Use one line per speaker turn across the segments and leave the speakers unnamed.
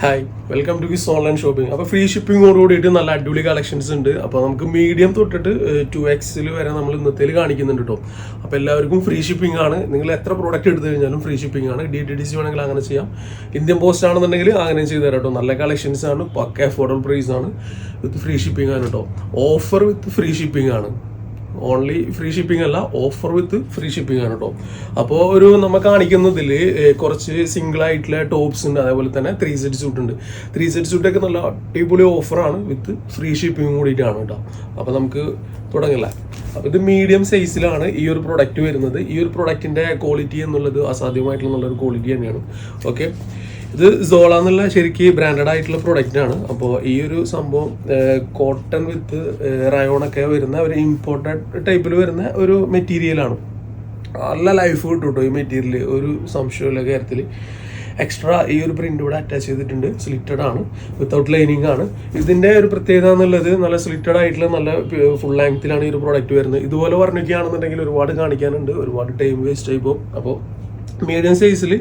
Hi welcome to Wiz online shopping. അപ്പോൾ free ഷിപ്പിങ്ങോട് കൂടിയിട്ട് നല്ല അടിപൊളി കളക്ഷൻസ് ഉണ്ട്. അപ്പോൾ നമുക്ക് മീഡിയം തൊട്ടിട്ട് 2X വരെ നമ്മൾ ഇന്നത്തേൽ കാണിക്കുന്നുണ്ട് കേട്ടോ. അപ്പോൾ എല്ലാവർക്കും ഫ്രീ ഷിപ്പിംഗ് ആണ്. നിങ്ങൾ എത്ര പ്രോഡക്റ്റ് എടുത്തു കഴിഞ്ഞാലും ഫ്രീ ഷിപ്പിംഗ് ആണ്. DTDC വേണമെങ്കിൽ അങ്ങനെ ചെയ്യാം. ഇന്ത്യൻ പോസ്റ്റ് ആണെന്നുണ്ടെങ്കിൽ അങ്ങനെ ചെയ്ത് തരാം കേട്ടോ. നല്ല കളക്ഷൻസ് ആണ്, പക്ക അഫോർഡബിൾ പ്രൈസ് ആണ്, വിത്ത് ഫ്രീ ഷിപ്പിംഗ് ആണ് കേട്ടോ. ഓഫർ വിത്ത് ഫ്രീ ഷിപ്പിംഗ് ആണ്. ഓൺലി ഫ്രീ ഷിപ്പിംഗ് അല്ല, ഓഫർ വിത്ത് ഫ്രീ ഷിപ്പിംഗ് ആണ് കേട്ടോ. അപ്പോൾ നമ്മൾ കാണിക്കുന്നതിൽ കുറച്ച് സിംഗിൾ ആയിട്ടുള്ള ടോപ്സ് ഉണ്ട്, അതേപോലെ തന്നെ 3 സെറ്റ് സ്യൂട്ട് ഉണ്ട്. 3 സെറ്റ് സ്യൂട്ടൊക്കെ നല്ല അടിപൊളി ഓഫറാണ്, വിത്ത് ഫ്രീ ഷിപ്പിംഗ് കൂടിയിട്ടാണ് കേട്ടോ. അപ്പോൾ നമുക്ക് തുടങ്ങില്ല. അപ്പോൾ ഇത് മീഡിയം സൈസിലാണ് ഈ ഒരു പ്രൊഡക്റ്റ് വരുന്നത്. ഈ ഒരു പ്രൊഡക്റ്റിൻ്റെ ക്വാളിറ്റി എന്നുള്ളത് അസാധ്യമായിട്ടുള്ള നല്ലൊരു ക്വാളിറ്റി തന്നെയാണ്. ഓക്കെ, ഇത് സോള എന്നുള്ള ശരിക്ക് ബ്രാൻഡഡ് ആയിട്ടുള്ള പ്രൊഡക്റ്റ് ആണ്. അപ്പോൾ ഈ ഒരു സംഭവം കോട്ടൺ വിത്ത് റയോണൊക്കെ വരുന്ന ഒരു ഇമ്പോർട്ടഡ് ടൈപ്പിൽ വരുന്ന ഒരു മെറ്റീരിയലാണ്. നല്ല ലൈഫ് കിട്ടും കേട്ടോ ഈ മെറ്റീരിയൽ, ഒരു സംശയമില്ല കാര്യത്തിൽ. എക്സ്ട്രാ ഈ ഒരു പ്രിന്റ് ഇവിടെ അറ്റാച്ച് ചെയ്തിട്ടുണ്ട്. സ്ലിറ്റഡ് ആണ്, വിത്തൗട്ട് ലൈനിങ് ആണ്. ഇതിന്റെ ഒരു പ്രത്യേകത എന്നുള്ളത് നല്ല സ്ലിറ്റഡ് ആയിട്ടുള്ള നല്ല ഫുൾ ലെങ്ത്തിലാണ് ഈ ഒരു പ്രോഡക്റ്റ് വരുന്നത്. ഇതുപോലെ വർണ്ണിക്കുകയാണെന്നുണ്ടെങ്കിൽ ഒരുപാട് കാണിക്കാനുണ്ട്, ഒരുപാട് ടൈം വേസ്റ്റ് ആയി പോകും. അപ്പോൾ മീഡിയം സൈസിൽ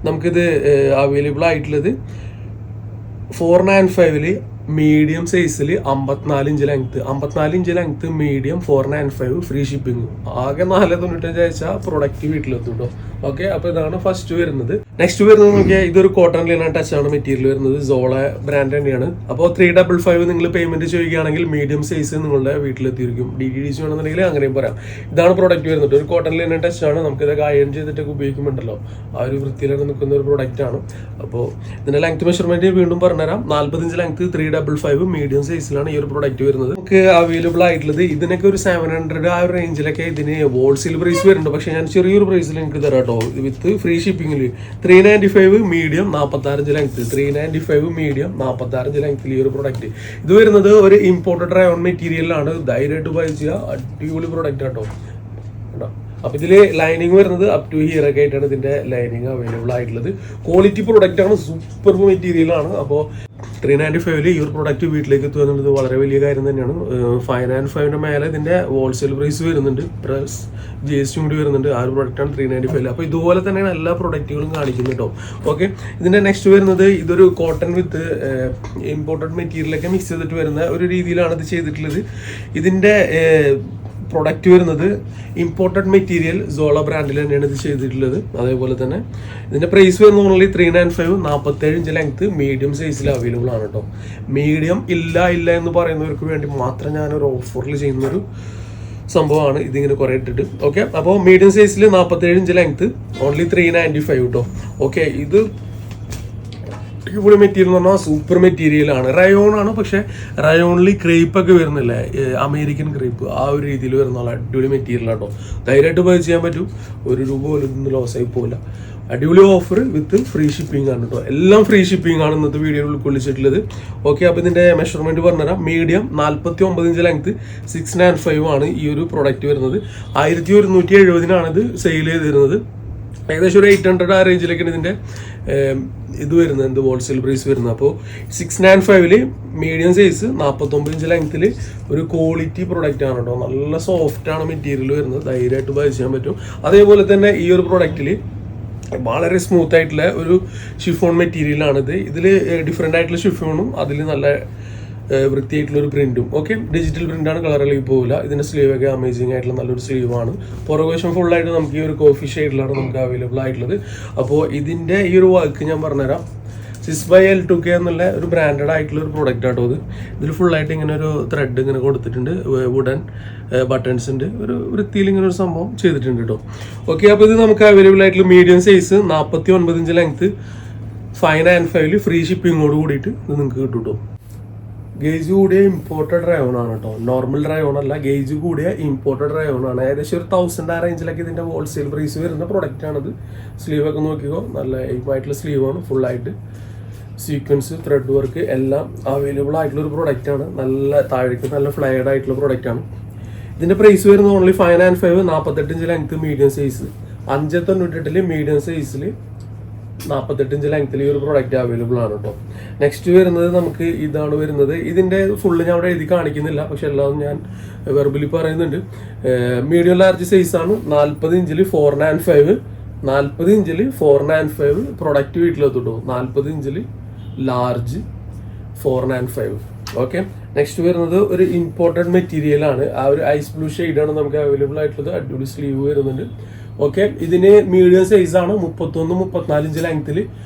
നമുക്കിത് അവൈലബിൾ ആയിട്ടുള്ളത് 495 മീഡിയം സൈസിൽ 54 inch length. 54 inch length medium 495 free shipping. ആകെ 495 അയച്ചാൽ പ്രൊഡക്റ്റ് വീട്ടിലെത്തും കേട്ടോ. ഓക്കെ, അപ്പോൾ ഇതാണ് ഫസ്റ്റ് വരുന്നത്. നെക്സ്റ്റ് വരുന്നത് നോക്കിയാൽ ഇതൊരു കോട്ടൺ ലിനൻ ടച്ച് ആണ് മെറ്റീരിയൽ വരുന്നത്. സോള ബ്രാൻഡ് തന്നെയാണ്. അപ്പോൾ 355 നിങ്ങൾ പേയ്മെന്റ് ചെയ്യുകയാണെങ്കിൽ മീഡിയം സൈസ് നിങ്ങളുടെ വീട്ടിലെത്തിയിരിക്കും. DTDC വേണമെന്നുണ്ടെങ്കിൽ അങ്ങനെയും പറയാം. ഇതാണ് പ്രൊഡക്റ്റ് വരുന്നത്. ഒരു കോട്ടൺ ലിനൻ ടച്ച് ആണ്. നമുക്കിതൊക്കെ അയൺ ചെയ്തിട്ടൊക്കെ ഉപയോഗിക്കുന്നുണ്ടല്ലോ, ആ ഒരു വൃത്തിയിലൊക്കെ നിൽക്കുന്ന ഒരു പ്രൊഡക്റ്റ് ആണ്. അപ്പോൾ ഇതിന്റെ ലെങ്ത് മെഷർമെന്റ് വീണ്ടും പറഞ്ഞുതരാം. 40 ഇഞ്ച് ലെങ്ത് 355 മീഡിയം സൈസിലാണ് ഈ ഒരു പ്രൊഡക്റ്റ് വരുന്നത്. നമുക്ക് അവൈലബിൾ ആയിട്ടുള്ളത് ഇതിനൊക്കെ ഒരു 700 ആ ഒരു റേഞ്ചിലൊക്കെ ഇതിന് ഹോൾസെയിൽ പ്രൈസ് വരുന്നുണ്ട്. പക്ഷേ ഞാൻ ചെറിയൊരു പ്രൈസിൽ എനിക്ക് തരാം കേട്ടോ, വിത്ത് ഫ്രീ ഷിപ്പിംഗിൽ. 395 medium 46 inch length. 395 medium 46 inch ലെങ്ത്തിൽ ഈ ഒരു പ്രൊഡക്റ്റ്. ഇത് വരുന്നത് ഒരു ഇമ്പോർട്ടഡ് റയോൺ മെറ്റീരിയലാണ്. ധൈര്യമായിട്ട് ബൈ ചെയ്യുക, അടിപൊളി പ്രൊഡക്റ്റ് കേട്ടോ. അപ്പൊ ഇതില് ലൈനിങ് വരുന്നത് അപ് ടു ഹിയർ ഒക്കെ ആയിട്ടാണ് ഇതിന്റെ ലൈനിങ് അവൈലബിൾ ആയിട്ടുള്ളത്. ക്വാളിറ്റി പ്രൊഡക്റ്റ് ആണ്, സൂപ്പർ മെറ്റീരിയൽ ആണ്. അപ്പോൾ 395 ഈ ഒരു പ്രൊഡക്റ്റ് വീട്ടിലേക്ക് എത്തുക എന്നുള്ളത് വളരെ വലിയ കാര്യം തന്നെയാണ്. 595 മേലെ ഇതിന്റെ ഹോൾസെയിൽ പ്രൈസ് വരുന്നുണ്ട്, പ്ലസ് GST കൂടി വരുന്നുണ്ട്. ആ ഒരു പ്രൊഡക്റ്റാണ് 395. അപ്പോൾ ഇതുപോലെ തന്നെയാണ് എല്ലാ പ്രൊഡക്റ്റുകളും കാണിക്കുന്നത് കേട്ടോ. ഓക്കെ, ഇതിന്റെ നെക്സ്റ്റ് വരുന്നത് ഇതൊരു കോട്ടൺ വിത്ത് ഇമ്പോർട്ടഡ് മെറ്റീരിയലൊക്കെ മിക്സ് ചെയ്തിട്ട് വരുന്ന ഒരു രീതിയിലാണ് ഇത് ചെയ്തിട്ടുള്ളത്. ഇതിന്റെ പ്രൊഡക്റ്റ് വരുന്നത് ഇമ്പോർട്ടഡ് മെറ്റീരിയൽ സോള ബ്രാൻഡിൽ തന്നെയാണ് ഇത് ചെയ്തിട്ടുള്ളത്. അതേപോലെ തന്നെ ഇതിന്റെ പ്രൈസ് വരുന്നത് ഓൺലി 395. 47 ഇഞ്ച് ലെങ്ത് മീഡിയം സൈസിൽ അവൈലബിൾ ആണ് കേട്ടോ. മീഡിയം ഇല്ല എന്ന് പറയുന്നവർക്ക് വേണ്ടി മാത്രം ഞാനൊരു ഓഫറിൽ ചെയ്യുന്നൊരു സംഭവമാണ് ഇതിങ്ങനെ കുറെ ഇട്ടിട്ട്. ഓക്കെ, അപ്പോൾ മീഡിയം സൈസിൽ 47 ഇഞ്ച് ലെങ്ത് ഓൺലി 395 കേട്ടോ. ഓക്കെ, ഇത് അടിപൊളി മെറ്റീരിയൽ എന്ന് പറഞ്ഞാൽ സൂപ്പർ മെറ്റീരിയൽ ആണ്. റയോൺ ആണ്, പക്ഷെ റയോണിൽ ക്രേപ്പ് ഒക്കെ വരുന്നില്ലേ, അമേരിക്കൻ ക്രേപ്പ്, ആ ഒരു രീതിയിൽ വരുന്ന അടിപൊളി മെറ്റീരിയൽ ആട്ടോ. ധൈര്യമായിട്ട് ബൈ ചെയ്യാൻ പറ്റും. ₹1 പോലും ഇതൊന്നും ലോസ് ആയി പോകില്ല. അടിപൊളി ഓഫർ വിത്ത് ഫ്രീ ഷിപ്പിംഗ് ആണ് കേട്ടോ. എല്ലാം ഫ്രീ ഷിപ്പിംഗ് ആണ് ഇന്നത്തെ വീഡിയോയിൽ ഉൾക്കൊള്ളിച്ചിട്ടുള്ളത്. ഓക്കെ, അപ്പോൾ ഇതിന്റെ മെഷർമെന്റ് പറഞ്ഞുതരാം. മീഡിയം 49 ഇഞ്ച് ലെങ്ത് 695 ആണ് ഈ ഒരു പ്രൊഡക്റ്റ് വരുന്നത്. 1170 ഇത് സെയിൽ ചെയ്തിരുന്നത്. ഏകദേശം ഒരു 800 ആ റേഞ്ചിലേക്കാണ് ഇതിന്റെ ഇത് വരുന്നത്, എന്ത് ഹോൾസെയിൽ പ്രൈസ് വരുന്നത്. അപ്പോൾ 695 മീഡിയം സൈസ് 49 ഇഞ്ച് ലെങ്ത്തിൽ ഒരു ക്വാളിറ്റി പ്രൊഡക്റ്റ് ആണ് കേട്ടോ. നല്ല സോഫ്റ്റ് ആണ് മെറ്റീരിയൽ വരുന്നത്, ധൈര്യമായിട്ട് ബൈ ചെയ്യാൻ പറ്റും. അതേപോലെ തന്നെ ഈ ഒരു പ്രൊഡക്റ്റിൽ വളരെ സ്മൂത്ത് ആയിട്ടുള്ള ഒരു ഷിഫോൺ മെറ്റീരിയലാണിത്. ഇതിൽ ഡിഫറെൻ്റ് ആയിട്ടുള്ള ഷിഫോണും അതിൽ നല്ല വൃത്തിയായിട്ടുള്ള ഒരു പ്രിന്റും. ഓക്കെ, ഡിജിറ്റൽ പ്രിന്റാണ്, കളറിലേക്ക് പോകില്ല. ഇതിന്റെ സ്ലീവ് ഒക്കെ അമേസിംഗ് ആയിട്ടുള്ള നല്ലൊരു സ്ലീവാണ്. പുറകുവശം ഫുള്ളായിട്ട് നമുക്ക് ഈ ഒരു കോഫി ഷെയ്ഡിലാണ് നമുക്ക് അവൈലബിൾ ആയിട്ടുള്ളത്. അപ്പോൾ ഇതിന്റെ ഈ ഒരു വർക്ക് ഞാൻ പറഞ്ഞുതരാം. 6x2K എന്നുള്ള ഒരു ബ്രാൻഡഡ് ആയിട്ടുള്ള ഒരു പ്രൊഡക്റ്റ് ആട്ടോ. ഇതിൽ ഫുള്ളായിട്ട് ഇങ്ങനെ ഒരു ത്രെഡ് ഇങ്ങനെ കൊടുത്തിട്ടുണ്ട്, വുഡൻ ബട്ടൺസ് ഉണ്ട്, ഒരു വൃത്തിയിൽ ഇങ്ങനെ ഒരു സംഭവം ചെയ്തിട്ടുണ്ട് കേട്ടോ. ഓക്കെ, അപ്പോൾ ഇത് നമുക്ക് അവൈലബിൾ ആയിട്ടുള്ള medium size 49 inch length 595 free ഷിപ്പിങ്ങോട് കൂടിയിട്ട് ഇത് നിങ്ങൾക്ക് കിട്ടും കേട്ടോ. ഗേജ് കൂടിയ ഇമ്പോർട്ടഡ് റയോൺ ആണ് കേട്ടോ, നോർമൽ റയോൺ അല്ല. ഗേജ് കൂടിയ ഇമ്പോർട്ടഡ് റയോൺ ആണ്. ഏകദേശം ഒരു 1000 ആ റേഞ്ചിലൊക്കെ ഇതിന്റെ ഹോൾസെയിൽ പ്രൈസ് വരുന്ന പ്രൊഡക്റ്റ് ആണിത്. സ്ലീവ് ഒക്കെ നോക്കിക്കോ, നല്ല എയിമായിട്ടുള്ള സ്ലീവാണ്. ഫുള്ളായിട്ട് സീക്വൻസ് ത്രെഡ് വർക്ക് എല്ലാം അവൈലബിൾ ആയിട്ടുള്ള ഒരു പ്രൊഡക്റ്റ് ആണ്. നല്ല താഴേക്ക് നല്ല ഫ്ലൈഡ് ആയിട്ടുള്ള പ്രൊഡക്റ്റ് ആണ്. ഇതിന്റെ പ്രൈസ് വരുന്നത് only 595. 48 inch length medium size. 598 medium സൈസിൽ 48 ഇഞ്ച് ലെങ്ത്തിൽ ഈ ഒരു പ്രൊഡക്റ്റ് അവൈലബിൾ ആണ് കേട്ടോ. നെക്സ്റ്റ് വരുന്നത് നമുക്ക് ഇതാണ് വരുന്നത്. ഇതിന്റെ ഫുള്ള് ഞാൻ അവിടെ എഴുതി കാണിക്കുന്നില്ല, പക്ഷെ എല്ലാം ഞാൻ വെർബലി പറയുന്നുണ്ട്. മീഡിയം ലാർജ് സൈസ് ആണ്. 40 ഇഞ്ചിൽ 495. 40 ഇഞ്ചിൽ 495 പ്രൊഡക്റ്റ് വീട്ടിലെത്തും കേട്ടോ. 40 ഇഞ്ചിൽ ലാർജ് 495. ഓക്കെ, നെക്സ്റ്റ് വരുന്നത് ഒരു ഇമ്പോർട്ടൻറ്റ് മെറ്റീരിയൽ ആണ്. ആ ഒരു ഐസ് ബ്ലൂ ഷെയ്ഡാണ് നമുക്ക് അവൈലബിൾ ആയിട്ടുള്ളത്. അടിപൊളി സ്ലീവ് വരുന്നുണ്ട്. ഓക്കെ, ഇതിന് മീഡിയം സൈസ് ആണ്. 31-34 ഇഞ്ച് ലെങ്ത്തിൽ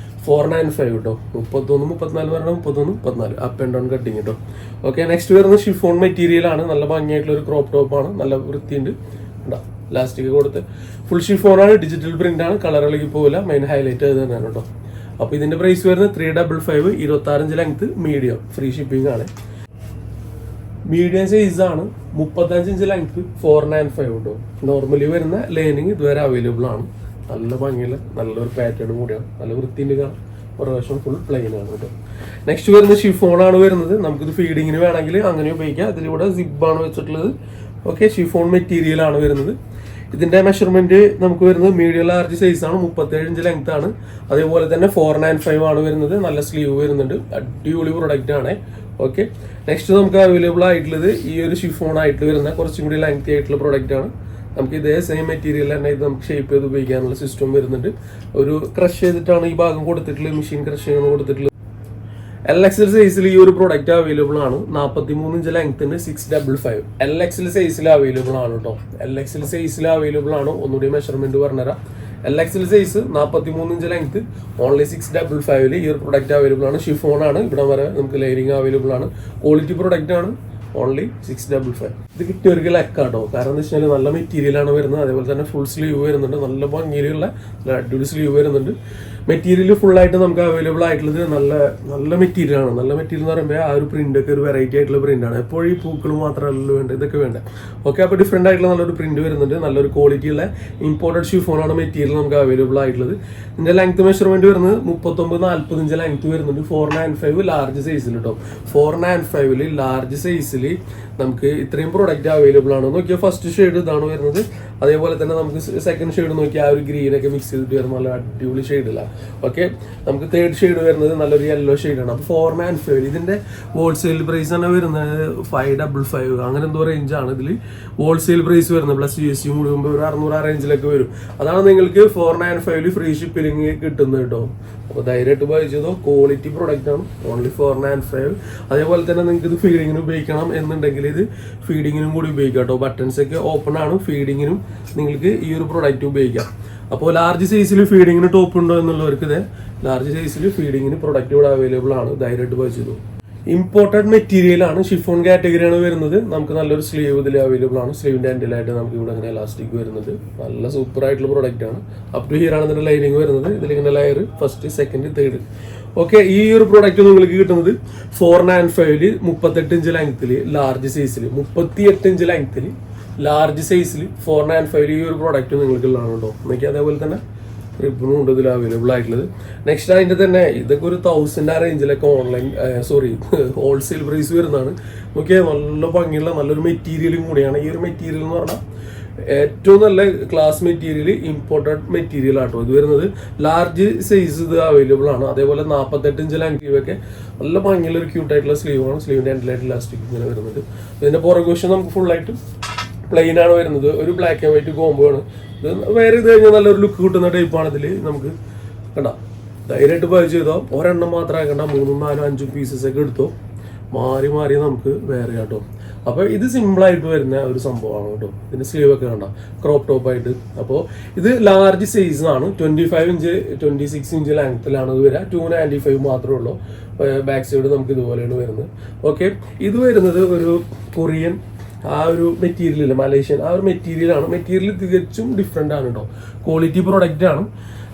495 കേട്ടോ. 31-34 പറഞ്ഞാൽ 31-34 അപ്പ് ആൻഡ് ഡൗൺ കട്ടിങ് കേട്ടോ. ഓക്കെ, നെക്സ്റ്റ് വരുന്നത് ഷിഫോൺ മെറ്റീരിയൽ ആണ്. നല്ല ഭംഗിയായിട്ടുള്ള ഒരു ക്രോപ്പ് ടോപ്പ് ആണ്. നല്ല വൃത്തിയുണ്ട്. ലാസ്റ്റിക് കൊടുത്ത് ഫുൾ ഷിഫോൺ ആണ്. ഡിജിറ്റൽ പ്രിന്റ് ആണ്. കളർ ഇളകി പോകില്ല. മെയിൻ ഹൈലൈറ്റ് അത് തന്നെയാണ് കേട്ടോ. അപ്പോൾ ഇതിന്റെ പ്രൈസ് വരുന്നത് 355, 26 inch length, medium, free shipping ആണ്. മീഡിയം സൈസ് ആണ്. 35 ഇഞ്ച് ലെങ്ത് 495 കേട്ടോ. നോർമലി വരുന്ന ലൈനിങ് ഇതുവരെ അവൈലബിൾ ആണ്. നല്ല ഭംഗിയുള്ള നല്ലൊരു പാറ്റേൺ കൂടിയാണ്. നല്ല വൃത്തിൻ്റെ കാണാം. പ്രാവശ്യം ഫുൾ പ്ലെയിൻ ആണ് കേട്ടോ. നെക്സ്റ്റ് വരുന്നത് ഷിഫോൺ ആണ് വരുന്നത്. നമുക്കിത് ഫീഡിങ്ങിന് വേണമെങ്കിൽ അങ്ങനെ ഉപയോഗിക്കാം. അതിലൂടെ സിബാണ് വെച്ചിട്ടുള്ളത്. ഓക്കെ, ഷിഫോൺ മെറ്റീരിയൽ ആണ് വരുന്നത്. ഇതിന്റെ മെഷർമെന്റ് നമുക്ക് വരുന്നത് മീഡിയം ലാർജ് സൈസ് ആണ്. 37 ഇഞ്ച് ലെങ്ത് ആണ്. അതേപോലെ തന്നെ 495 ആണ് വരുന്നത്. നല്ല സ്ലീവ് വരുന്നുണ്ട്. അടിപൊളി പ്രൊഡക്റ്റ് ആണ്. ഓക്കെ, നെക്സ്റ്റ് നമുക്ക് അവൈലബിൾ ആയിട്ടുള്ളത് ഈ ഒരു ഷിഫോൺ ആയിട്ട് വരുന്ന കുറച്ചും കൂടി ലെങ്തി ആയിട്ടുള്ള പ്രൊഡക്റ്റ് ആണ്. നമുക്ക് ഇതേ സെയിം മെറ്റീരിയൽ തന്നെ ഇത് നമുക്ക് ഷേപ്പ് ചെയ്ത് ഉപയോഗിക്കാനുള്ള സിസ്റ്റം വരുന്നുണ്ട്. ഒരു ക്രഷ് ചെയ്തിട്ടാണ് ഈ ഭാഗം കൊടുത്തിട്ടുള്ളത്. മെഷീൻ ക്രഷ് ചെയ്യാണ് കൊടുത്തിട്ടുള്ളത്. LXL സൈസിൽ ഈ ഒരു പ്രൊഡക്റ്റ് അവൈലബിൾ ആണ്. 43 ഇഞ്ച് ലെങ്ത്തിന് 655. LXL സൈസിൽ അവൈലബിൾ ആണ് കേട്ടോ. LXL സൈസിൽ അവൈലബിൾ ആണ്. ഒന്നുകൂടി മെഷർമെന്റ് പറഞ്ഞുതരാം. LXL size 43 inch length, only 655 ഈ ഒരു പ്രൊഡക്റ്റ് അവൈലബിൾ ആണ്. ഷിഫോൺ ആണ്. ഇവിടെ വരെ നമുക്ക് ലൈനിങ് അവൈലബിൾ ആണ്. ക്വാളിറ്റി പ്രൊഡക്റ്റ് ആണ്. ഓൺലി 655. ഇത് കിട്ടിയവർക്ക് ലക്കാട്ടോ. കാരണം എന്താ വെച്ചാൽ നല്ല മെറ്റീരിയൽ ആണ് വരുന്നത്. അതേപോലെ തന്നെ ഫുൾ സ്ലീവ് വരുന്നുണ്ട്. നല്ല ഭംഗിയിലുള്ള അടിപൊളി സ്ലീവ് വരുന്നുണ്ട്. മെറ്റീരിയൽ ഫുള്ളായിട്ട് നമുക്ക് അവൈലബിൾ ആയിട്ടുള്ളത് നല്ല മെറ്റീരിയൽ ആണ്. നല്ല മെറ്റീരിയൽ എന്ന് പറയുമ്പോൾ ആ ഒരു പ്രിന്റ് ഒക്കെ ഒരു വെറൈറ്റി ആയിട്ടുള്ള പ്രിന്റ് ആണ്. എപ്പോഴും ഈ പൂക്കൾ മാത്രമല്ലല്ലോ വേണ്ടത്, ഇതൊക്കെ വേണ്ട. ഓക്കെ, അപ്പോൾ ഡിഫറെന്റ് ആയിട്ടുള്ള നല്ലൊരു പ്രിന്റ് വരുന്നുണ്ട്. നല്ലൊരു ക്വാളിറ്റിയുള്ള ഇമ്പോർട്ടഡ് ഷിഫോണാണ് മെറ്റീരിയൽ നമുക്ക് അവൈലബിൾ ആയിട്ടുള്ളത്. ഇതിന്റെ ലെങ്ത് മെഷർമെന്റ് വരുന്നത് 39-40 ഇഞ്ച് ലെങ്ത് വരുന്നുണ്ട്. 495 ലാർജ് സൈസിൽ കേട്ടോ. 495 ലാർജ് സൈസിൽ നമുക്ക് ഇത്രയും പ്രോഡക്റ്റ് അവൈലബിൾ ആണ്. നോക്കിയാൽ ഫസ്റ്റ് ഷെയ്ഡ് ഇതാണ് വരുന്നത്. അതേപോലെ തന്നെ നമുക്ക് സെക്കൻഡ് ഷെയ്ഡ് നോക്കിയാൽ ആ ഒരു ഗ്രീൻ ഒക്കെ മിക്സ് ചെയ്തിട്ട് വരുന്ന നല്ല അടിപൊളി ഷെയ്ഡില്ല. ഓക്കെ, നമുക്ക് തേർഡ് ഷെയ്ഡ് വരുന്നത് നല്ലൊരു യെല്ലോ ഷെയ്ഡാണ്. അപ്പോൾ 495 ഇതിന്റെ ഹോൾസെയിൽ പ്രൈസ് തന്നെ വരുന്നത് 555 അങ്ങനെ എന്തോ റേഞ്ചാണ് ഇതിൽ ഹോൾസെയിൽ പ്രൈസ് വരുന്നത്. പ്ലസ് GST മുഴുവൻ ഒരു 600 ആ റേഞ്ചിലൊക്കെ വരും. അതാണ് നിങ്ങൾക്ക് 495 ഫ്രീ ഷിപ്പിംഗ് കിട്ടുന്നത് കേട്ടോ. അപ്പോൾ ധൈര്യമായിട്ട് ബൈ ചെയ്തോ. ക്വാളിറ്റി പ്രൊഡക്റ്റ് ആണ്. ഓൺലി 495. അതേപോലെ തന്നെ നിങ്ങൾക്ക് ഇത് ഫീഡിങ്ങിന് ഉപയോഗിക്കണം എന്നുണ്ടെങ്കിൽ ഇത് ഫീഡിങ്ങിനും കൂടി ഉപയോഗിക്കാം കേട്ടോ. ബട്ടൺസ് ഒക്കെ ഓപ്പൺ ആണ്. ഫീഡിങ്ങിനും നിങ്ങൾക്ക് ഈ ഒരു പ്രൊഡക്റ്റ് ഉപയോഗിക്കാം. അപ്പോൾ ലാർജ് സൈസിൽ ഫീഡിങ്ങിന് ടോപ്പ് ഉണ്ടോ എന്നുള്ളവർക്ക് ഇത് ലാർജ് സൈസിൽ ഫീഡിങ്ങിന് പ്രൊഡക്റ്റ് ഇവിടെ അവൈലബിൾ ആണ്. ധൈര്യമായിട്ട് ബൈ ചെയ്തു. ഇമ്പോർട്ടഡ് മെറ്റീരിയൽ ആണ്. ഷിഫോൺ കാറ്റഗറിയാണ് വരുന്നത്. നമുക്ക് നല്ലൊരു സ്ലീവ് ഇതിൽ അവൈലബിൾ ആണ്. സ്ലീവിന്റെ എൻഡിലായിട്ട് നമുക്ക് ഇവിടെ അങ്ങനെ ഇലാസ്റ്റിക് വരുന്നത്. നല്ല സൂപ്പർ ആയിട്ടുള്ള പ്രൊഡക്റ്റ് ആണ്. അപ് ടു ഹിയർ ആണ് ഇതിന്റെ ലൈനിങ് വരുന്നത്. ഇതിലിങ്ങനെ layer first, second, third. Okay, ഈ ഒരു പ്രൊഡക്റ്റ് നിങ്ങൾക്ക് കിട്ടുന്നത് 495 38 ഇഞ്ച് ലെങ്ത്തിൽ ലാർജ് സൈസിൽ 38 ഇഞ്ച് ലെങ്ത്തിൽ ലാർജ് സൈസിൽ 495 ഈ ഒരു പ്രൊഡക്റ്റ് നിങ്ങൾക്ക് ഉള്ളതാണ് കേട്ടോ. എനിക്ക് അതേപോലെ തന്നെ റിബണും ഉണ്ട് ഇതിൽ അവൈലബിൾ ആയിട്ടുള്ളത്. നെക്സ്റ്റ് അതിൻ്റെ തന്നെ ഇതൊക്കെ ഒരു 1000 ആ റേഞ്ചിലൊക്കെ ഹോൾസെയിൽ പ്രൈസ് വരുന്നതാണ്. നോക്കിയാൽ നല്ല ഭംഗിയുള്ള നല്ലൊരു മെറ്റീരിയലും കൂടിയാണ്. ഈ ഒരു മെറ്റീരിയൽ എന്ന് പറഞ്ഞാൽ ഏറ്റവും നല്ല ക്ലാസ് മെറ്റീരിയൽ, ഇമ്പോർട്ടഡ് മെറ്റീരിയൽ ആട്ടോ ഇത് വരുന്നത്. ലാർജ് സൈസ് ഇത് അവൈലബിൾ ആണ്. അതേപോലെ 48 ഇഞ്ച് ലെങ്ത് ഒക്കെ നല്ല ഭംഗിയുള്ള ഒരു ക്യൂട്ടായിട്ടുള്ള സ്ലീവാണ്. സ്ലീവിൻ്റെ എൻഡിലായിട്ട് ഇലാസ്റ്റിക് ഇങ്ങനെ വരുന്നത്. ഇതിൻ്റെ പുറകുവശം നമുക്ക് ഫുള്ളായിട്ട് പ്ലെയിൻ ആണ് വരുന്നത്. ഒരു ബ്ലാക്ക് ആൻഡ് വൈറ്റ് കോംബോ ആണ്. ഇത് വേറെ ഇത് കഴിഞ്ഞാൽ നല്ലൊരു ലുക്ക് കിട്ടുന്ന ടൈപ്പാണ് ഇതിൽ. നമുക്ക് കണ്ട ധൈര്യമായിട്ട് ബൈ ചെയ്തോ. ഒരെണ്ണം മാത്രം ആക്കണ്ട, 3, 4, 5 പീസസ് ഒക്കെ എടുത്തോ. മാറി മാറി നമുക്ക് വേറെ കേട്ടോ. അപ്പോൾ ഇത് സിമ്പിളായിട്ട് വരുന്ന ഒരു സംഭവമാണ് കേട്ടോ. ഇതിൻ്റെ സ്ലീവ് ഒക്കെ കണ്ട ക്രോപ്പ് ടോപ്പായിട്ട്. അപ്പോൾ ഇത് ലാർജ് സൈസ് ആണ്. 25 ഇഞ്ച് 26 ഇഞ്ച് ലെങ്ത്തിലാണ് ഇത് വരിക. 295 മാത്രമേ ഉള്ളൂ. ബാക്ക് സൈഡ് നമുക്ക് ഇതുപോലെയാണ് വരുന്നത്. ഓക്കെ, ഇത് വരുന്നത് ഒരു കൊറിയൻ ആ ഒരു മെറ്റീരിയൽ, മലേഷ്യൻ ആ ഒരു മെറ്റീരിയലാണ്. മെറ്റീരിയൽ തികച്ചും ഡിഫറെൻ്റ് ആണ് കേട്ടോ. ക്വാളിറ്റി പ്രൊഡക്റ്റ് ആണ്.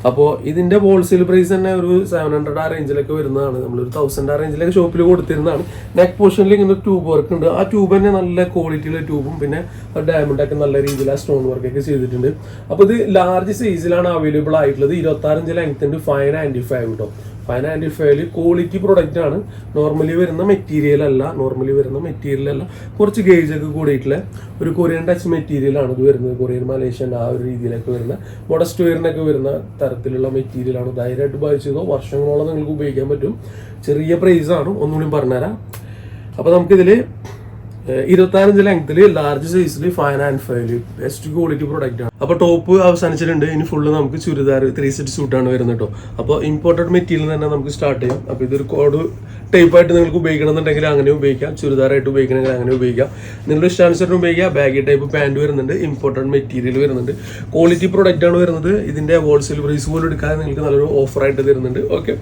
അപ്പോൾ ഇതിൻ്റെ ഹോൾസെയിൽ പ്രൈസ് തന്നെ ഒരു 700 ആ റേഞ്ചിലൊക്കെ വരുന്നതാണ്. നമ്മളൊരു 1000 ആ റേഞ്ചിലൊക്കെ ഷോപ്പിൽ കൊടുത്തിരുന്നതാണ്. നെക്ക് പോർഷനിൽ ഇങ്ങനെ ട്യൂബ് വർക്ക് ഉണ്ട്. ആ ട്യൂബ് തന്നെ നല്ല ക്വാളിറ്റിയുള്ള ട്യൂബും പിന്നെ ഡയമണ്ടൊക്കെ നല്ല രീതിയിൽ ആ സ്റ്റോൺ വർക്കൊക്കെ ചെയ്തിട്ടുണ്ട്. അപ്പോൾ ഇത് ലാർജ് സൈസിലാണ് അവൈലബിൾ ആയിട്ടുള്ളത്. 26 ഇഞ്ച് ലെങ്ത്തുണ്ട്. 595 കേട്ടോ. 595 ക്വാളിറ്റി പ്രൊഡക്റ്റ് ആണ്. നോർമലി വരുന്ന മെറ്റീരിയൽ അല്ല. കുറച്ച് ഗേജ് ഒക്കെ കൂടിയിട്ടുള്ള ഒരു കൊറിയൻ ടച്ച് മെറ്റീരിയൽ ആണ് ഇത് വരുന്നത്. കൊറിയൻ, മലേഷ്യൻ ആ ഒരു രീതിയിലൊക്കെ വരുന്ന മോഡസ്റ്റ് വെയറിനൊക്കെ വരുന്ന തരത്തിലുള്ള മെറ്റീരിയൽ ആണ്. ധൈര്യമായിട്ട് ബൈ ചെയ്തോ. വർഷങ്ങളോളം നിങ്ങൾക്ക് ഉപയോഗിക്കാൻ പറ്റും. ചെറിയ പ്രൈസ് ആണ്. ഒന്നുകൂടി പറഞ്ഞുതരാം. അപ്പോൾ നമുക്കിതിൽ 26 ലെങ്ത്തിൽ ലാർജ് സൈസിൽ 595 ബെസ്റ്റ് ക്വാളിറ്റി പ്രൊഡക്റ്റ് ആണ്. അപ്പോൾ ടോപ്പ് അവസാനിച്ചിട്ടുണ്ട്. ഇനി ഫുള്ള് നമുക്ക് ചുരിദാർ 3 സെറ്റ് സൂട്ടാണ് വരുന്നത് കേട്ടോ. അപ്പോൾ ഇമ്പോർട്ടഡ് മെറ്റീരിയൽ തന്നെ നമുക്ക് സ്റ്റാർട്ട് ചെയ്യാം. അപ്പോൾ ഇതൊരു കോഡ് ടൈപ്പായിട്ട് നിങ്ങൾക്ക് ഉപയോഗിക്കണമെന്നുണ്ടെങ്കിൽ അങ്ങനെ ഉപയോഗിക്കാം, ചുരിദാറായിട്ട് ഉപയോഗിക്കണമെങ്കിൽ അങ്ങനെ ഉപയോഗിക്കാം, നിങ്ങളുടെ ഇഷ്ടാനുസരണം ഉപയോഗിക്കാം. ബാഗി ടൈപ്പ് പാൻറ് വരുന്നുണ്ട്, ഇമ്പോർട്ടഡ് മെറ്റീരിയൽ വരുന്നുണ്ട്, ക്വാളിറ്റി പ്രൊഡക്റ്റ് ആണ് വരുന്നത്. ഇതിന്റെ ഹോൾസെയിൽ പ്രൈസ് പോലും എടുക്കാതെ നിങ്ങൾക്ക് നല്ലൊരു ഓഫറായിട്ട് തരുന്നുണ്ട്. ഓക്കെ,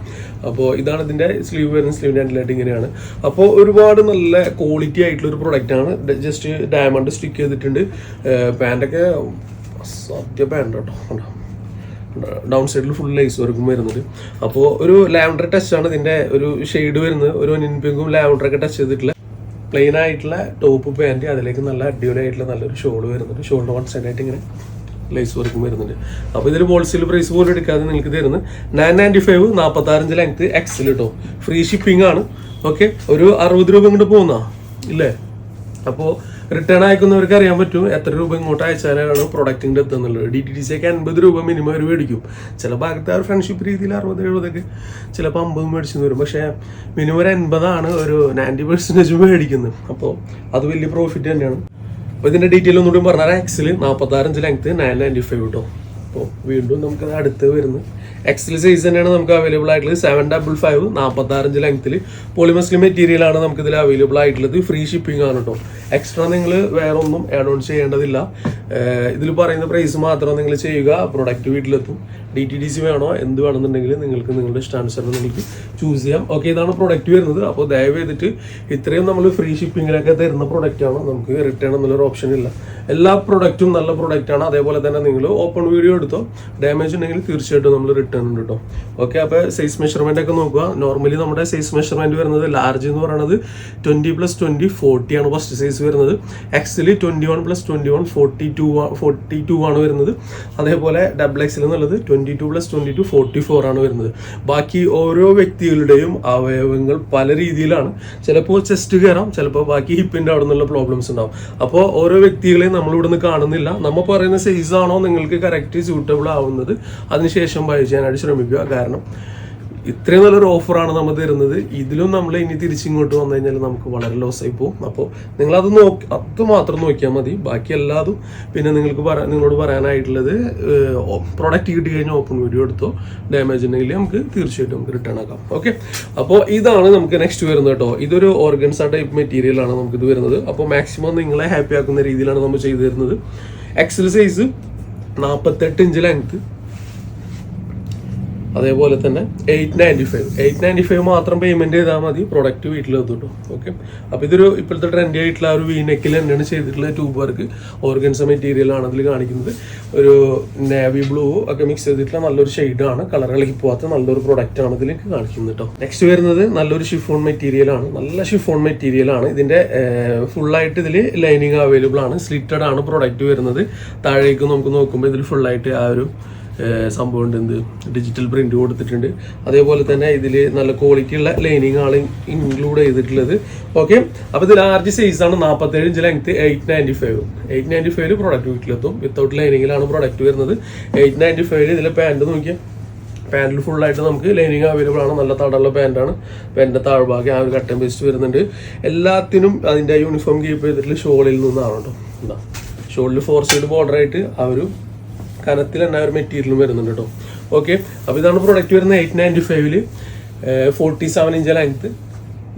അപ്പോൾ ഇതാണ് ഇതിന്റെ സ്ലീവ് വരുന്നത്. സ്ലീവിന്റെ ഹാൻഡിലായിട്ട് ഇങ്ങനെയാണ്. അപ്പോൾ ഒരുപാട് നല്ല ക്വാളിറ്റി ആയിട്ടുള്ള ഒരു പ്രൊഡക്റ്റ് ആണ്. ജസ്റ്റ് ഡയമണ്ട് സ്റ്റിക്ക് ചെയ്തിട്ടുണ്ട്. പാൻറ്റൊക്കെ സത്യ പാൻറ് കേട്ടോ. ഡൗൺ സൈഡിൽ ഫുൾ ലൈസ് വർക്കും വരുന്നുണ്ട്. അപ്പോൾ ഒരു ലാവൻഡർ ടച്ച് ആണ് ഇതിന്റെ ഒരു ഷെയ്ഡ് വരുന്നത്. ഒരു ഒനിയൻ പിങ്കും ലാവൻഡറൊക്കെ ടച്ച് ചെയ്തിട്ടുള്ള പ്ലെയിൻ ആയിട്ടുള്ള ടോപ്പ് പാൻറ്, അതിലേക്ക് നല്ല അടിപൊളിയായിട്ടുള്ള നല്ലൊരു ഷോൾ വരുന്നുണ്ട്. ഷോളിന്റെ വൺ സൈഡ് ആയിട്ട് ഇങ്ങനെ ലൈസ് വർക്കും വരുന്നുണ്ട്. അപ്പോൾ ഇതിൽ ഹോൾസെയിൽ പ്രൈസ് പോലും എടുക്കാതെ നിങ്ങൾക്ക് തരുന്നത് 995, 46 ലെങ്ത്, എക്സൽ കേട്ടോ. ഫ്രീ ഷിപ്പിംഗ് ആണ്. ഓക്കെ, ഒരു 60 രൂപ ഇങ്ങോട്ട് പോകുന്ന ഇല്ലേ? അപ്പോൾ റിട്ടേൺ അയക്കുന്നവർക്ക് അറിയാൻ പറ്റും എത്ര രൂപ ഇങ്ങോട്ട് അയച്ചാലാണ് പ്രൊഡക്റ്റിൻ്റെ എത്തുന്നുള്ളത്. DTDC ഒക്കെ 50 രൂപ മിനിമം അവർ മേടിക്കും. ചില ഭാഗത്ത് ആ ഫ്രണ്ട്ഷിപ്പ് രീതിയിൽ 60-70 ചിലപ്പോൾ 50 മേടിച്ചു വരും. പക്ഷേ മിനിമം ഒരു 80 ഒരു 90% മേടിക്കുന്നത്. അപ്പോൾ അത് വലിയ പ്രോഫിറ്റ് തന്നെയാണ്. അപ്പോൾ ഇതിൻ്റെ ഡീറ്റെയിൽ ഒന്നുകൂടി പറഞ്ഞാൽ എക്സൽ 46 ലെങ്ത് 995 കേട്ടോ. അപ്പോൾ വീണ്ടും നമുക്ക് അടുത്ത് വരുന്നത് എക്സൽ സൈസ് തന്നെയാണ് നമുക്ക് അവൈലബിൾ ആയിട്ടുള്ളത്. 755 46 ലെങ്ത്തിൽ പോളിമസ്ലിം മെറ്റീരിയൽ ആണ് നമുക്ക് ഇതിൽ അവൈലബിൾ ആയിട്ടുള്ളത്. ഫ്രീ ഷിപ്പിംഗ് ആണ് കേട്ടോ. എക്സ്ട്രാ നിങ്ങൾ വേറെ ഒന്നും ആഡ് ഓൺ ചെയ്യേണ്ടതില്ല. ഇതിൽ പറയുന്ന പ്രൈസ് മാത്രം നിങ്ങൾ ചെയ്യുക, പ്രൊഡക്റ്റ് വീട്ടിലെത്തും. DTDC വേണോ എന്ത് വേണമെന്നുണ്ടെങ്കിൽ നിങ്ങൾക്ക് നിങ്ങളുടെ ഇഷ്ടാനുസരണം നിങ്ങൾക്ക് ചൂസ് ചെയ്യാം. ഓക്കെ, ഇതാണ് പ്രൊഡക്റ്റ് വരുന്നത്. അപ്പോൾ ദയവ് ചെയ്തിട്ട് ഇത്രയും നമ്മൾ ഫ്രീ ഷിപ്പിങ്ങിലൊക്കെ തരുന്ന പ്രൊഡക്റ്റാണ്. നമുക്ക് റിട്ടേൺ എന്നുള്ളൊരു ഓപ്ഷൻ ഇല്ല. എല്ലാ പ്രൊഡക്റ്റും നല്ല പ്രൊഡക്റ്റാണ്. അതേപോലെ തന്നെ നിങ്ങൾ ഓപ്പൺ വീഡിയോ എടുത്തോ, ഡാമേജ് ഉണ്ടെങ്കിൽ തീർച്ചയായിട്ടും നമ്മൾ റിട്ടേൺ ഉണ്ട് കേട്ടോ. ഓക്കെ, അപ്പോൾ സൈസ് മെഷർമെന്റ് ഒക്കെ നോക്കുക. നോർമലി നമ്മുടെ സൈസ് മെഷർമെന്റ് വരുന്നത് ലാർജ് എന്ന് പറയുന്നത് 20+20 40 ആണ് ഫസ്റ്റ് സൈസ് വരുന്നത്. എക്സിൽ 21+21 42 ആണ് വരുന്നത്. അതേപോലെ ഡബിൾ എക്സിൽ എന്നുള്ളത് 22+22 44 ആണ് വരുന്നത്. ബാക്കി ഓരോ വ്യക്തികളുടെയും അവയവങ്ങൾ പല രീതിയിലാണ്. ചിലപ്പോൾ ചെസ്റ്റ് കയറാം, ചിലപ്പോൾ ബാക്കി ഹിപ്പിന്റെ അവിടെ നിന്നുള്ള പ്രോബ്ലംസ് ഉണ്ടാവും. അപ്പോൾ ഓരോ വ്യക്തികളെയും നമ്മൾ ഇവിടുന്ന് കാണുന്നില്ല. നമ്മൾ പറയുന്ന സൈസ് ആണോ നിങ്ങൾക്ക് കറക്റ്റ് സ്യൂട്ടബിൾ ആവുന്നത് അതിനുശേഷം ബൈ ചെയ്യാനായിട്ട് ശ്രമിക്കുക. കാരണം ഇത്രയും നല്ലൊരു ഓഫറാണ് നമ്മൾ തരുന്നത്. ഇതിലും നമ്മൾ ഇനി തിരിച്ചിങ്ങോട്ട് വന്നു കഴിഞ്ഞാൽ നമുക്ക് വളരെ ലോസ് ആയി പോകും. അപ്പോൾ നിങ്ങളത് അത് മാത്രം നോക്കിയാൽ മതി. ബാക്കി എല്ലാതും പിന്നെ നിങ്ങളോട് പറയാനായിട്ടുള്ളത് പ്രൊഡക്റ്റ് കിട്ടി കഴിഞ്ഞാൽ ഓപ്പൺ വീഡിയോ എടുത്തോ, ഡാമേജ് ഉണ്ടെങ്കിൽ നമുക്ക് തീർച്ചയായിട്ടും നമുക്ക് റിട്ടേൺ ആക്കാം. ഓക്കെ, അപ്പോൾ ഇതാണ് നമുക്ക് നെക്സ്റ്റ് വരുന്നത് കേട്ടോ. ഇതൊരു ഓർഗൻസ ടൈപ്പ് മെറ്റീരിയൽ ആണ് നമുക്കിത് വരുന്നത്. അപ്പോൾ മാക്സിമം നിങ്ങളെ ഹാപ്പി ആക്കുന്ന രീതിയിലാണ് നമ്മൾ ചെയ്തു തരുന്നത്. എക്സൽ സൈസ് 48 ലെങ്ത്, അതേപോലെ തന്നെ 895 മാത്രം പേയ്മെന്റ് ചെയ്താൽ മതി, പ്രൊഡക്റ്റ് വീട്ടിലെത്തും കേട്ടോ. ഓക്കെ, അപ്പോൾ ഇതൊരു ഇപ്പോഴത്തെ ട്രെൻഡി ആയിട്ടുള്ള ഒരു വീനെക്കിൽ തന്നെയാണ് ചെയ്തിട്ടുള്ള ട്യൂബ് വർക്ക് ഓർഗൻസ മെറ്റീരിയൽ ആണ് അതിൽ കാണിക്കുന്നത്. ഒരു നേവി ബ്ലൂ ഒക്കെ മിക്സ് ചെയ്തിട്ടുള്ള നല്ലൊരു ഷെയ്ഡാണ്, കളർ ഇളകി പോവാത്ത നല്ലൊരു പ്രൊഡക്റ്റ് ആണ് ഇതിലേക്ക് കാണിക്കുന്നത് കേട്ടോ. നെക്സ്റ്റ് വരുന്നത് നല്ലൊരു ഷിഫോൺ മെറ്റീരിയൽ ആണ്. നല്ല ഷിഫോൺ മെറ്റീരിയൽ ആണ്. ഇതിന്റെ ഫുള്ളായിട്ട് ഇതിൽ ലൈനിങ് അവൈലബിൾ ആണ്. സ്ലിറ്റഡ് ആണ് പ്രൊഡക്റ്റ് വരുന്നത്. താഴേക്ക് നമുക്ക് നോക്കുമ്പോൾ ഇതിൽ ഫുള്ളായിട്ട് ആ ഒരു സംഭവം ഉണ്ട്, എന്ത് ഡിജിറ്റൽ പ്രിന്റ് കൊടുത്തിട്ടുണ്ട്. അതേപോലെ തന്നെ ഇതിൽ നല്ല ക്വാളിറ്റി ഉള്ള ലൈനിങ് ആണ് ഇൻക്ലൂഡ് ചെയ്തിട്ടുള്ളത്. ഓക്കെ, അപ്പോൾ ഇത് ലാർജ് സൈസ് ആണ്. 47 ലെങ്ത് 895 പ്രൊഡക്റ്റ് വീട്ടിലെത്തും. വിത്തൗട്ട് ലൈനിങ്ങിലാണ് പ്രൊഡക്റ്റ് വരുന്നത്. 895 ഇതിലെ പാൻറ് നോക്കിയാൽ പാൻറ്റിൽ ഫുള്ളായിട്ട് നമുക്ക് ലൈനിങ് അവൈലബിൾ ആണ്. നല്ല തടമുള്ള പാൻറ്റാണ്. പാൻറ്റിൻ്റെ താഴ്ഭാഗം ആ ഒരു കട്ടൻ പേസ്റ്റ് വരുന്നുണ്ട്. എല്ലാത്തിനും അതിൻ്റെ യൂണിഫോം കീപ്പ് ചെയ്തിട്ടുള്ള ഷോളിൽ നിന്നാണ് കേട്ടോ. എന്താ ഷോളിൽ 4 സൈഡ് ബോർഡറായിട്ട് ആ ഒരു കനത്തിൽ തന്നെ ഒരു മെറ്റീരിയലും വരുന്നുണ്ട് കേട്ടോ. ഓക്കെ, അപ്പോൾ ഇതാണ് പ്രൊഡക്റ്റ് വരുന്നത്. 895 47 ലെങ്ത്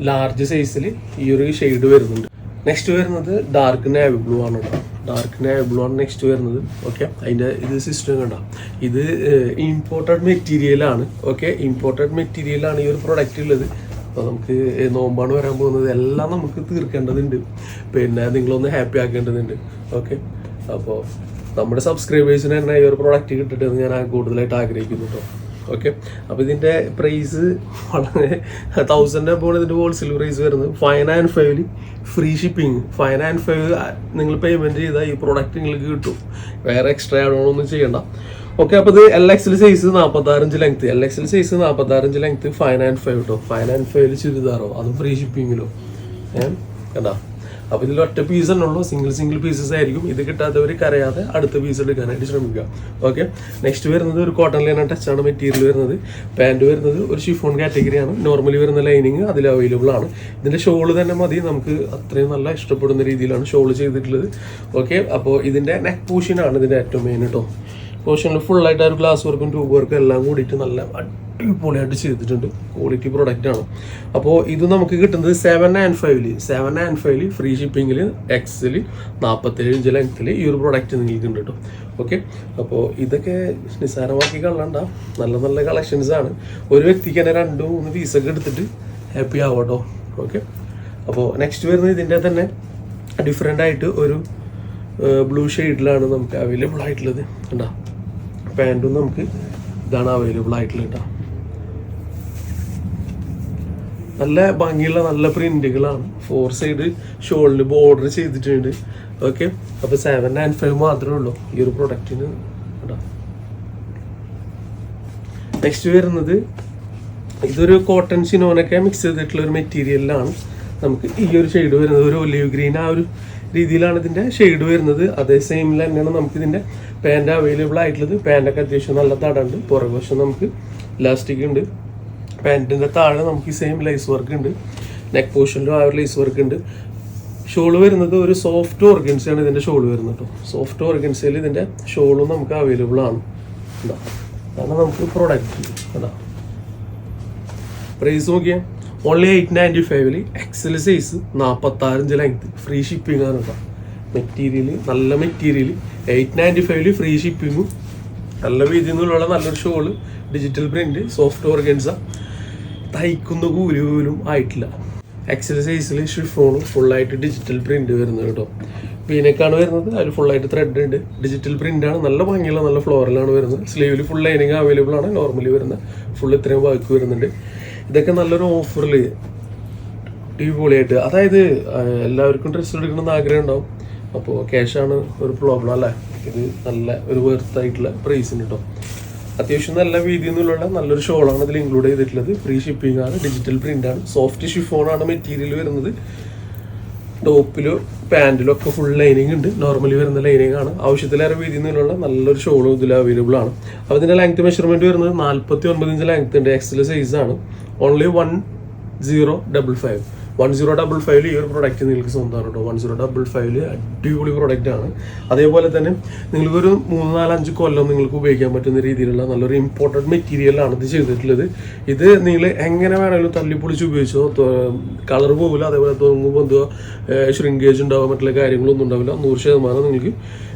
ലാർജ് സൈസിൽ ഈ ഒരു ഷെയ്ഡ് വരുന്നുണ്ട്. നെക്സ്റ്റ് വരുന്നത് ഡാർക്ക് നേവി ബ്ലൂ ആണ് കേട്ടോ. ഡാർക്ക് നേവി ബ്ലൂ ആണ് നെക്സ്റ്റ് വരുന്നത്. ഓക്കെ, അതിൻ്റെ ഇത് സിസ്റ്റം കണ്ട, ഇത് ഇമ്പോർട്ടഡ് മെറ്റീരിയലാണ്. ഓക്കെ, ഇമ്പോർട്ടഡ് മെറ്റീരിയലാണ് ഈ ഒരു പ്രൊഡക്റ്റ് ഉള്ളത്. അപ്പോൾ നമുക്ക് നോമ്പാണ് വരാൻ പോകുന്നത്. എല്ലാം നമുക്ക് തീർക്കേണ്ടതുണ്ട്, പിന്നെ നിങ്ങളൊന്ന് ഹാപ്പി ആക്കേണ്ടതുണ്ട്. ഓക്കെ, അപ്പോൾ നമ്മുടെ സബ്സ്ക്രൈബേഴ്സിന് തന്നെ ഈ ഒരു പ്രൊഡക്റ്റ് കിട്ടിട്ടെന്ന് ഞാൻ കൂടുതലായിട്ട് ആഗ്രഹിക്കുന്നു കേട്ടോ. ഓക്കെ, അപ്പോൾ ഇതിൻ്റെ പ്രൈസ് വളരെ 1000 അപ്പോൾ ഇതിൻ്റെ ഹോൾസെയിൽ പ്രൈസ് വരുന്നത് 595 ഫ്രീ ഷിപ്പിംഗ്. 595 നിങ്ങൾ പേയ്മെൻറ്റ് ചെയ്താൽ ഈ പ്രൊഡക്റ്റ് നിങ്ങൾക്ക് കിട്ടും. വേറെ എക്സ്ട്രാ ആഡോണൊന്നും ചെയ്യണ്ട. ഓക്കെ, അപ്പോൾ ഇത് LXL size 46 length, LXL size 46 length 595 കേട്ടോ. 595 ചുരിദാറോ അതും ഫ്രീ ഷിപ്പിങ്ങിലോ കണ്ടാ. അപ്പോൾ ഇതിൽ ഒറ്റ പീസ് തന്നെ ഉള്ളൂ, സിംഗിൾ പീസസ് ആയിരിക്കും. ഇത് കിട്ടാത്തവർ കരയാതെ അടുത്ത പീസ് എടുക്കാനായിട്ട് ശ്രമിക്കുക. ഓക്കെ, നെക്സ്റ്റ് വരുന്നത് ഒരു കോട്ടൺ ലൈൻ ടച്ചാണ് മെറ്റീരിയൽ വരുന്നത്. പാൻറ് വരുന്നത് ഒരു ഷിഫോൺ കാറ്റഗറിയാണ്. നോർമലി വരുന്ന ലൈനിങ് അതിൽ അവൈലബിൾ ആണ്. ഇതിൻ്റെ ഷോള് തന്നെ മതി, നമുക്ക് അത്രയും നല്ല ഇഷ്ടപ്പെടുന്ന രീതിയിലാണ് ഷോള് ചെയ്തിട്ടുള്ളത്. ഓക്കെ, അപ്പോൾ ഇതിൻ്റെ നെക്ക് പോർഷനാണ് ഇതിൻ്റെ ഏറ്റവും മെയിൻ കേട്ടോ. പോർഷനിൽ ഫുള്ളായിട്ട് ആ ഒരു ഗ്ലാസ് വർക്കും ട്യൂബ് വർക്കും എല്ലാം കൂടിയിട്ട് നല്ല അടിപൊളിയായിട്ട് ചെയ്തിട്ടുണ്ട്. ക്വാളിറ്റി പ്രൊഡക്റ്റാണ്. അപ്പോൾ ഇത് നമുക്ക് കിട്ടുന്നത് 795 ഫ്രീ ഷിപ്പിങ്ങിൽ എക്സിൽ 47 ഇഞ്ച് ലെങ്ത്തിൽ ഈ ഒരു പ്രൊഡക്റ്റ് നിങ്ങൾക്ക് ഉണ്ട് കേട്ടോ. ഓക്കെ, അപ്പോൾ ഇതൊക്കെ നിസ്സാരമാക്കി കളയണ്ട, നല്ല നല്ല കളക്ഷൻസ് ആണ്. ഒരു വ്യക്തിക്ക് തന്നെ 2-3 പീസൊക്കെ എടുത്തിട്ട് ഹാപ്പി ആവും കേട്ടോ. ഓക്കെ, അപ്പോൾ നെക്സ്റ്റ് വരുന്നത് ഇതിൻ്റെ തന്നെ ഡിഫറെൻ്റ് ആയിട്ട് ഒരു ബ്ലൂ ഷെയ്ഡിലാണ് നമുക്ക് അവൈലബിൾ ആയിട്ടുള്ളത്. കേട്ടോ, പാൻറ്റും നമുക്ക് ഇതാണ് അവൈലബിൾ ആയിട്ടുള്ളത് കേട്ടോ. നല്ല ഭംഗിയുള്ള നല്ല പ്രിന്റുകളാണ്. 4 സൈഡ് ഷോളിന് ബോർഡർ ചെയ്തിട്ടുണ്ട്. ഓക്കെ, അപ്പോൾ 795 മാത്രമേ ഉള്ളൂ ഈ ഒരു പ്രൊഡക്റ്റിന് കേട്ടോ. നെക്സ്റ്റ് വരുന്നത് ഇതൊരു കോട്ടൺ ചിനോനൊക്കെ മിക്സ് ചെയ്തിട്ടുള്ള ഒരു മെറ്റീരിയലിലാണ് നമുക്ക് ഈ ഒരു ഷെയ്ഡ് വരുന്നത്. ഒരു ഒലിവ് ഗ്രീൻ ആ ഒരു രീതിയിലാണ് ഇതിൻ്റെ ഷെയ്ഡ് വരുന്നത്. അതേ സെയിമിൽ തന്നെയാണ് നമുക്ക് ഇതിൻ്റെ പാൻറ് അവൈലബിൾ ആയിട്ടുള്ളത്. പാൻറ്റൊക്കെ അത്യാവശ്യം നല്ല തടമുണ്ട്. പുറകുവശം നമുക്ക് ഇലാസ്റ്റിക് ഉണ്ട്. പാൻറ്റിൻ്റെ താഴെ നമുക്ക് ഈ സെയിം ലേസ് വർക്ക് ഉണ്ട്. നെക്ക് പോർഷനിലും ആ ഒരു ലേസ് വർക്ക് ഉണ്ട്. ഷോള് വരുന്നത് ഒരു സോഫ്റ്റ് ഓർഗൻസയാണ് ഇതിൻ്റെ ഷോള് വരുന്നത് കേട്ടോ. സോഫ്റ്റ് ഓർഗൻസയിൽ ഇതിൻ്റെ ഷോളും നമുക്ക് അവൈലബിൾ ആണ്. അതാണ് നമുക്ക് പ്രൊഡക്റ്റ് കേട്ടോ. പ്രൈസ് നോക്കിയാൽ only 895 XL size 46 inch length free shipping ആണ് കേട്ടോ. മെറ്റീരിയൽ നല്ല മെറ്റീരിയൽ 895 ഫ്രീ ഷിപ്പിങ്ങും നല്ല വീതിയിൽ നിന്നുള്ള നല്ലൊരു shawl, digital print, soft organza, തയ്ക്കുന്ന കൂലി പോലും ആയിട്ടില്ല. എക്സൽ സൈസിൽ ഷിഫോണും ഫുള്ളായിട്ട് ഡിജിറ്റൽ പ്രിന്റ് വരുന്നത് കേട്ടോ. പീനക്കാണ് വരുന്നത്, അതിൽ ഫുള്ളായിട്ട് ത്രെഡ് ഉണ്ട്. ഡിജിറ്റൽ പ്രിന്റാണ്, നല്ല ഭംഗിയുള്ള നല്ല ഫ്ലോറിലാണ് വരുന്നത്. സ്ലീവിൽ ഫുൾ ലൈനിങ് അവൈലബിൾ ആണ്. നോർമലി വരുന്ന ഫുൾ ഇത്രയും വർക്ക് വരുന്നുണ്ട്. ഇതൊക്കെ നല്ലൊരു ഓഫറിൽ അടിപൊളിയായിട്ട്, അതായത് എല്ലാവർക്കും ഡ്രസ്സ് എടുക്കണമെന്ന് ആഗ്രഹം ഉണ്ടാവും. അപ്പോൾ ക്യാഷാണ് ഒരു പ്രോബ്ലം അല്ലേ. ഇത് നല്ല ഒരു വെർത്തായിട്ടുള്ള പ്രൈസിന് കേട്ടോ. അത്യാവശ്യം നല്ല വീതിയിൽ നിന്നുള്ള നല്ലൊരു ഷോളാണ് ഇതിൽ ഇൻക്ലൂഡ് ചെയ്തിട്ടുള്ളത്. ഫ്രീ ഷിപ്പിംഗ് ആണ്, ഡിജിറ്റൽ പ്രിന്റ് ആണ്, സോഫ്റ്റ് ഷിഫോണാണ് മെറ്റീരിയൽ വരുന്നത്. ടോപ്പിലും പാൻറ്റിലും ഒക്കെ ഫുൾ ലൈനിങ് ഉണ്ട്. നോർമലി വരുന്ന ലൈനിങ് ആണ്. ആവശ്യത്തിലേറെ വീതിയിൽ നിന്നുള്ള നല്ലൊരു ഷോളും ഇതിൽ അവൈലബിൾ ആണ്. അപ്പോൾ ഇതിൻ്റെ ലെങ്ത് മെഷർമെൻറ്റ് വരുന്നത് 49 ഇഞ്ച് ലെങ്ത് ഉണ്ട്. എക്സൽ സൈസ് ആണ്. ഓൺലി 1055 ഈ ഒരു പ്രൊഡക്റ്റ് നിങ്ങൾക്ക് സ്വന്തമാണ് കേട്ടോ. 1055 അടിപൊളി പ്രൊഡക്റ്റ് ആണ്. അതേപോലെ തന്നെ നിങ്ങൾക്കൊരു 3-4-5 കൊല്ലം നിങ്ങൾക്ക് ഉപയോഗിക്കാൻ പറ്റുന്ന രീതിയിലുള്ള നല്ലൊരു ഇമ്പോർട്ടൻറ്റ് മെറ്റീരിയലാണ് ഇത് ചെയ്തിട്ടുള്ളത്. ഇത് നിങ്ങൾ എങ്ങനെ വേണമെങ്കിലും തല്ലിപ്പൊളിച്ച് ഉപയോഗിച്ചോ, കളർ പോകില്ല. അതേപോലെ തോന്നുമ്പോൾ എന്തോ ഷ്രിങ്കേജ് ഉണ്ടാവുക, മറ്റുള്ള കാര്യങ്ങളൊന്നും ഉണ്ടാവില്ല. 100% നിങ്ങൾക്ക്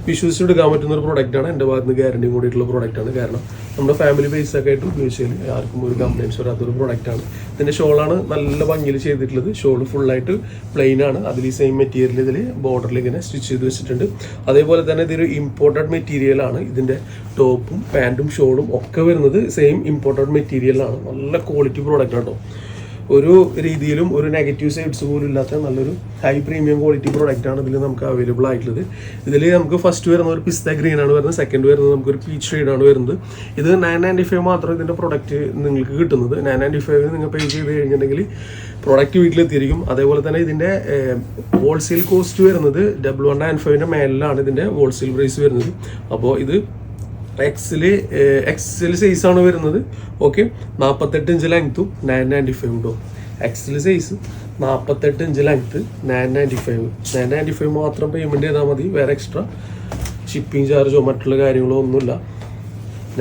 വിശ്വസിച്ചെടുക്കാൻ പറ്റുന്ന ഒരു പ്രൊഡക്റ്റാണ്. എൻ്റെ ഭാഗത്ത് നിന്ന് ഗ്യാരണ്ടി കൂടിയിട്ടുള്ള പ്രൊഡക്റ്റാണ്. കാരണം നമ്മുടെ ഫാമിലി ബേസൊക്കെ ആയിട്ട് ഉപയോഗിച്ചാൽ ആർക്കും ഒരു കംപ്ലൈൻറ്റ്സ് വരാത്തൊരു പ്രൊഡക്റ്റാണ്. ഇതിൻ്റെ ഷോളാണ് നല്ല ഭംഗിയിൽ ചെയ്തിട്ടുള്ളത്. ഷോള് ഫുള്ളായിട്ട് പ്ലെയിൻ ആണ്. അതിൽ ഈ സെയിം മെറ്റീരിയൽ ഇതിൽ ബോർഡറിൽ ഇങ്ങനെ സ്റ്റിച്ച് ചെയ്ത് വെച്ചിട്ടുണ്ട്. അതേപോലെ തന്നെ ഇതൊരു ഇമ്പോർട്ടഡ് മെറ്റീരിയലാണ്. ഇതിൻ്റെ ടോപ്പും പാൻറ്റും ഷോളും ഒക്കെ വരുന്നത് സെയിം ഇമ്പോർട്ടഡ് മെറ്റീരിയലാണ്. നല്ല ക്വാളിറ്റി പ്രോഡക്റ്റ് കേട്ടോ. ഒരു രീതിയിലും ഒരു നെഗറ്റീവ് സൈഡ്സ് പോലും ഇല്ലാത്ത നല്ലൊരു ഹൈ പ്രീമിയം ക്വാളിറ്റി പ്രോഡക്റ്റാണ് ഇതിൽ നമുക്ക് അവൈലബിൾ ആയിട്ടുള്ളത്. ഇതിൽ നമുക്ക് ഫസ്റ്റ് വരുന്ന ഒരു പിസ്ത ഗ്രീൻ ആണ് വരുന്നത്. സെക്കൻഡ് വരുന്നത് നമുക്കൊരു പീച്ച് ഷെയ്ഡാണ് വരുന്നത്. ഇത് 995 മാത്രം ഇതിൻ്റെ പ്രൊഡക്റ്റ് നിങ്ങൾക്ക് കിട്ടുന്നത്. 995 നിങ്ങൾ പേ ചെയ്ത് കഴിഞ്ഞിട്ടുണ്ടെങ്കിൽ പ്രൊഡക്റ്റ് വീട്ടിലെത്തിയിരിക്കും. അതേപോലെ തന്നെ ഇതിൻ്റെ ഹോൾസെയിൽ കോസ്റ്റ് വരുന്നത് 1195 മേലിലാണ് ഇതിൻ്റെ ഹോൾസെയിൽ പ്രൈസ് വരുന്നത്. അപ്പോൾ ഇത് എക്സൽ സൈസാണ് വരുന്നത്. ഓക്കെ, 48 ഇഞ്ച് ലെങ്ത്തും 995 ഉണ്ടോ. എക്സൽ സൈസ് 48 ഇഞ്ച് ലെങ്ത്ത് 995 മാത്രം പേയ്മെൻറ്റ് ചെയ്താൽ മതി. വേറെ എക്സ്ട്രാ ഷിപ്പിംഗ് ചാർജോ മറ്റുള്ള കാര്യങ്ങളോ ഒന്നുമില്ല.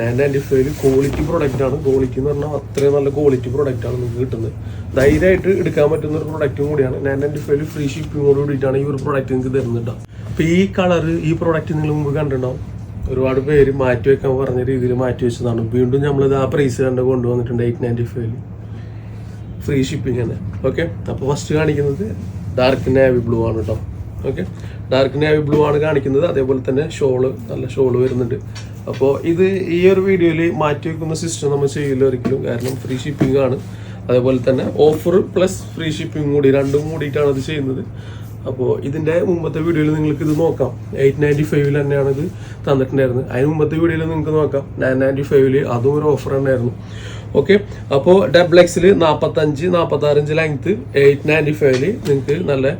995 ക്വാളിറ്റി പ്രൊഡക്റ്റാണ്. ക്വാളിറ്റി എന്ന് പറഞ്ഞാൽ അത്രയും നല്ല ക്വാളിറ്റി പ്രൊഡക്റ്റാണ് നിങ്ങൾക്ക് കിട്ടുന്നത്. ധൈര്യമായിട്ട് എടുക്കാൻ പറ്റുന്ന ഒരു പ്രൊഡക്റ്റും കൂടിയാണ്. 995 ഫ്രീ ഷിപ്പിങ്ങോട് കൂടിയിട്ടാണ് ഈ ഒരു പ്രൊഡക്റ്റ് നിങ്ങൾക്ക് തരുന്നുണ്ടാവും. അപ്പോൾ ഈ കളറ് ഈ പ്രൊഡക്റ്റ് നിങ്ങൾ മുമ്പ് കണ്ടിട്ടുണ്ടാവും. ഒരുപാട് പേര് മാറ്റി വെക്കാൻ പറഞ്ഞ രീതിയിൽ മാറ്റി വെച്ചതാണ്. വീണ്ടും നമ്മളിത് ആ പ്രൈസ് കണ്ട് കൊണ്ടുവന്നിട്ടുണ്ട്. 895 ഫ്രീ ഷിപ്പിംഗ് ആണ്. ഓക്കെ, അപ്പോൾ ഫസ്റ്റ് കാണിക്കുന്നത് ഡാർക്ക് നേവി ബ്ലൂ ആണ് കേട്ടോ. ഓക്കെ, ഡാർക്ക് നേവി ബ്ലൂ ആണ് കാണിക്കുന്നത്. അതേപോലെ തന്നെ ഷോള് നല്ല ഷോള് വരുന്നുണ്ട്. അപ്പോൾ ഇത് ഈ ഒരു വീഡിയോയിൽ മാറ്റി വെക്കുന്ന സിസ്റ്റം നമ്മൾ ചെയ്യില്ല ഒരിക്കലും. കാരണം ഫ്രീ ഷിപ്പിംഗ് ആണ്. അതേപോലെ തന്നെ ഓഫർ പ്ലസ് ഫ്രീ ഷിപ്പിംഗ് കൂടി രണ്ടും കൂടിയിട്ടാണ് ഇത് ചെയ്യുന്നത്. അപ്പോൾ ഇതിൻ്റെ മുമ്പത്തെ വീഡിയോയിൽ നിങ്ങൾക്ക് ഇത് നോക്കാം. 895 തന്നെയാണ് ഇത് തന്നിട്ടുണ്ടായിരുന്നത്. അതിന് മുമ്പത്തെ വീഡിയോയിൽ നിങ്ങൾക്ക് നോക്കാം 995 അതും ഒരു ഓഫർ തന്നെയായിരുന്നു. ഓക്കെ, അപ്പോൾ ഡബിൾ എക്സിൽ 45-46 ഇഞ്ച് ലെങ്ത്ത് 895 നിങ്ങൾക്ക് നല്ല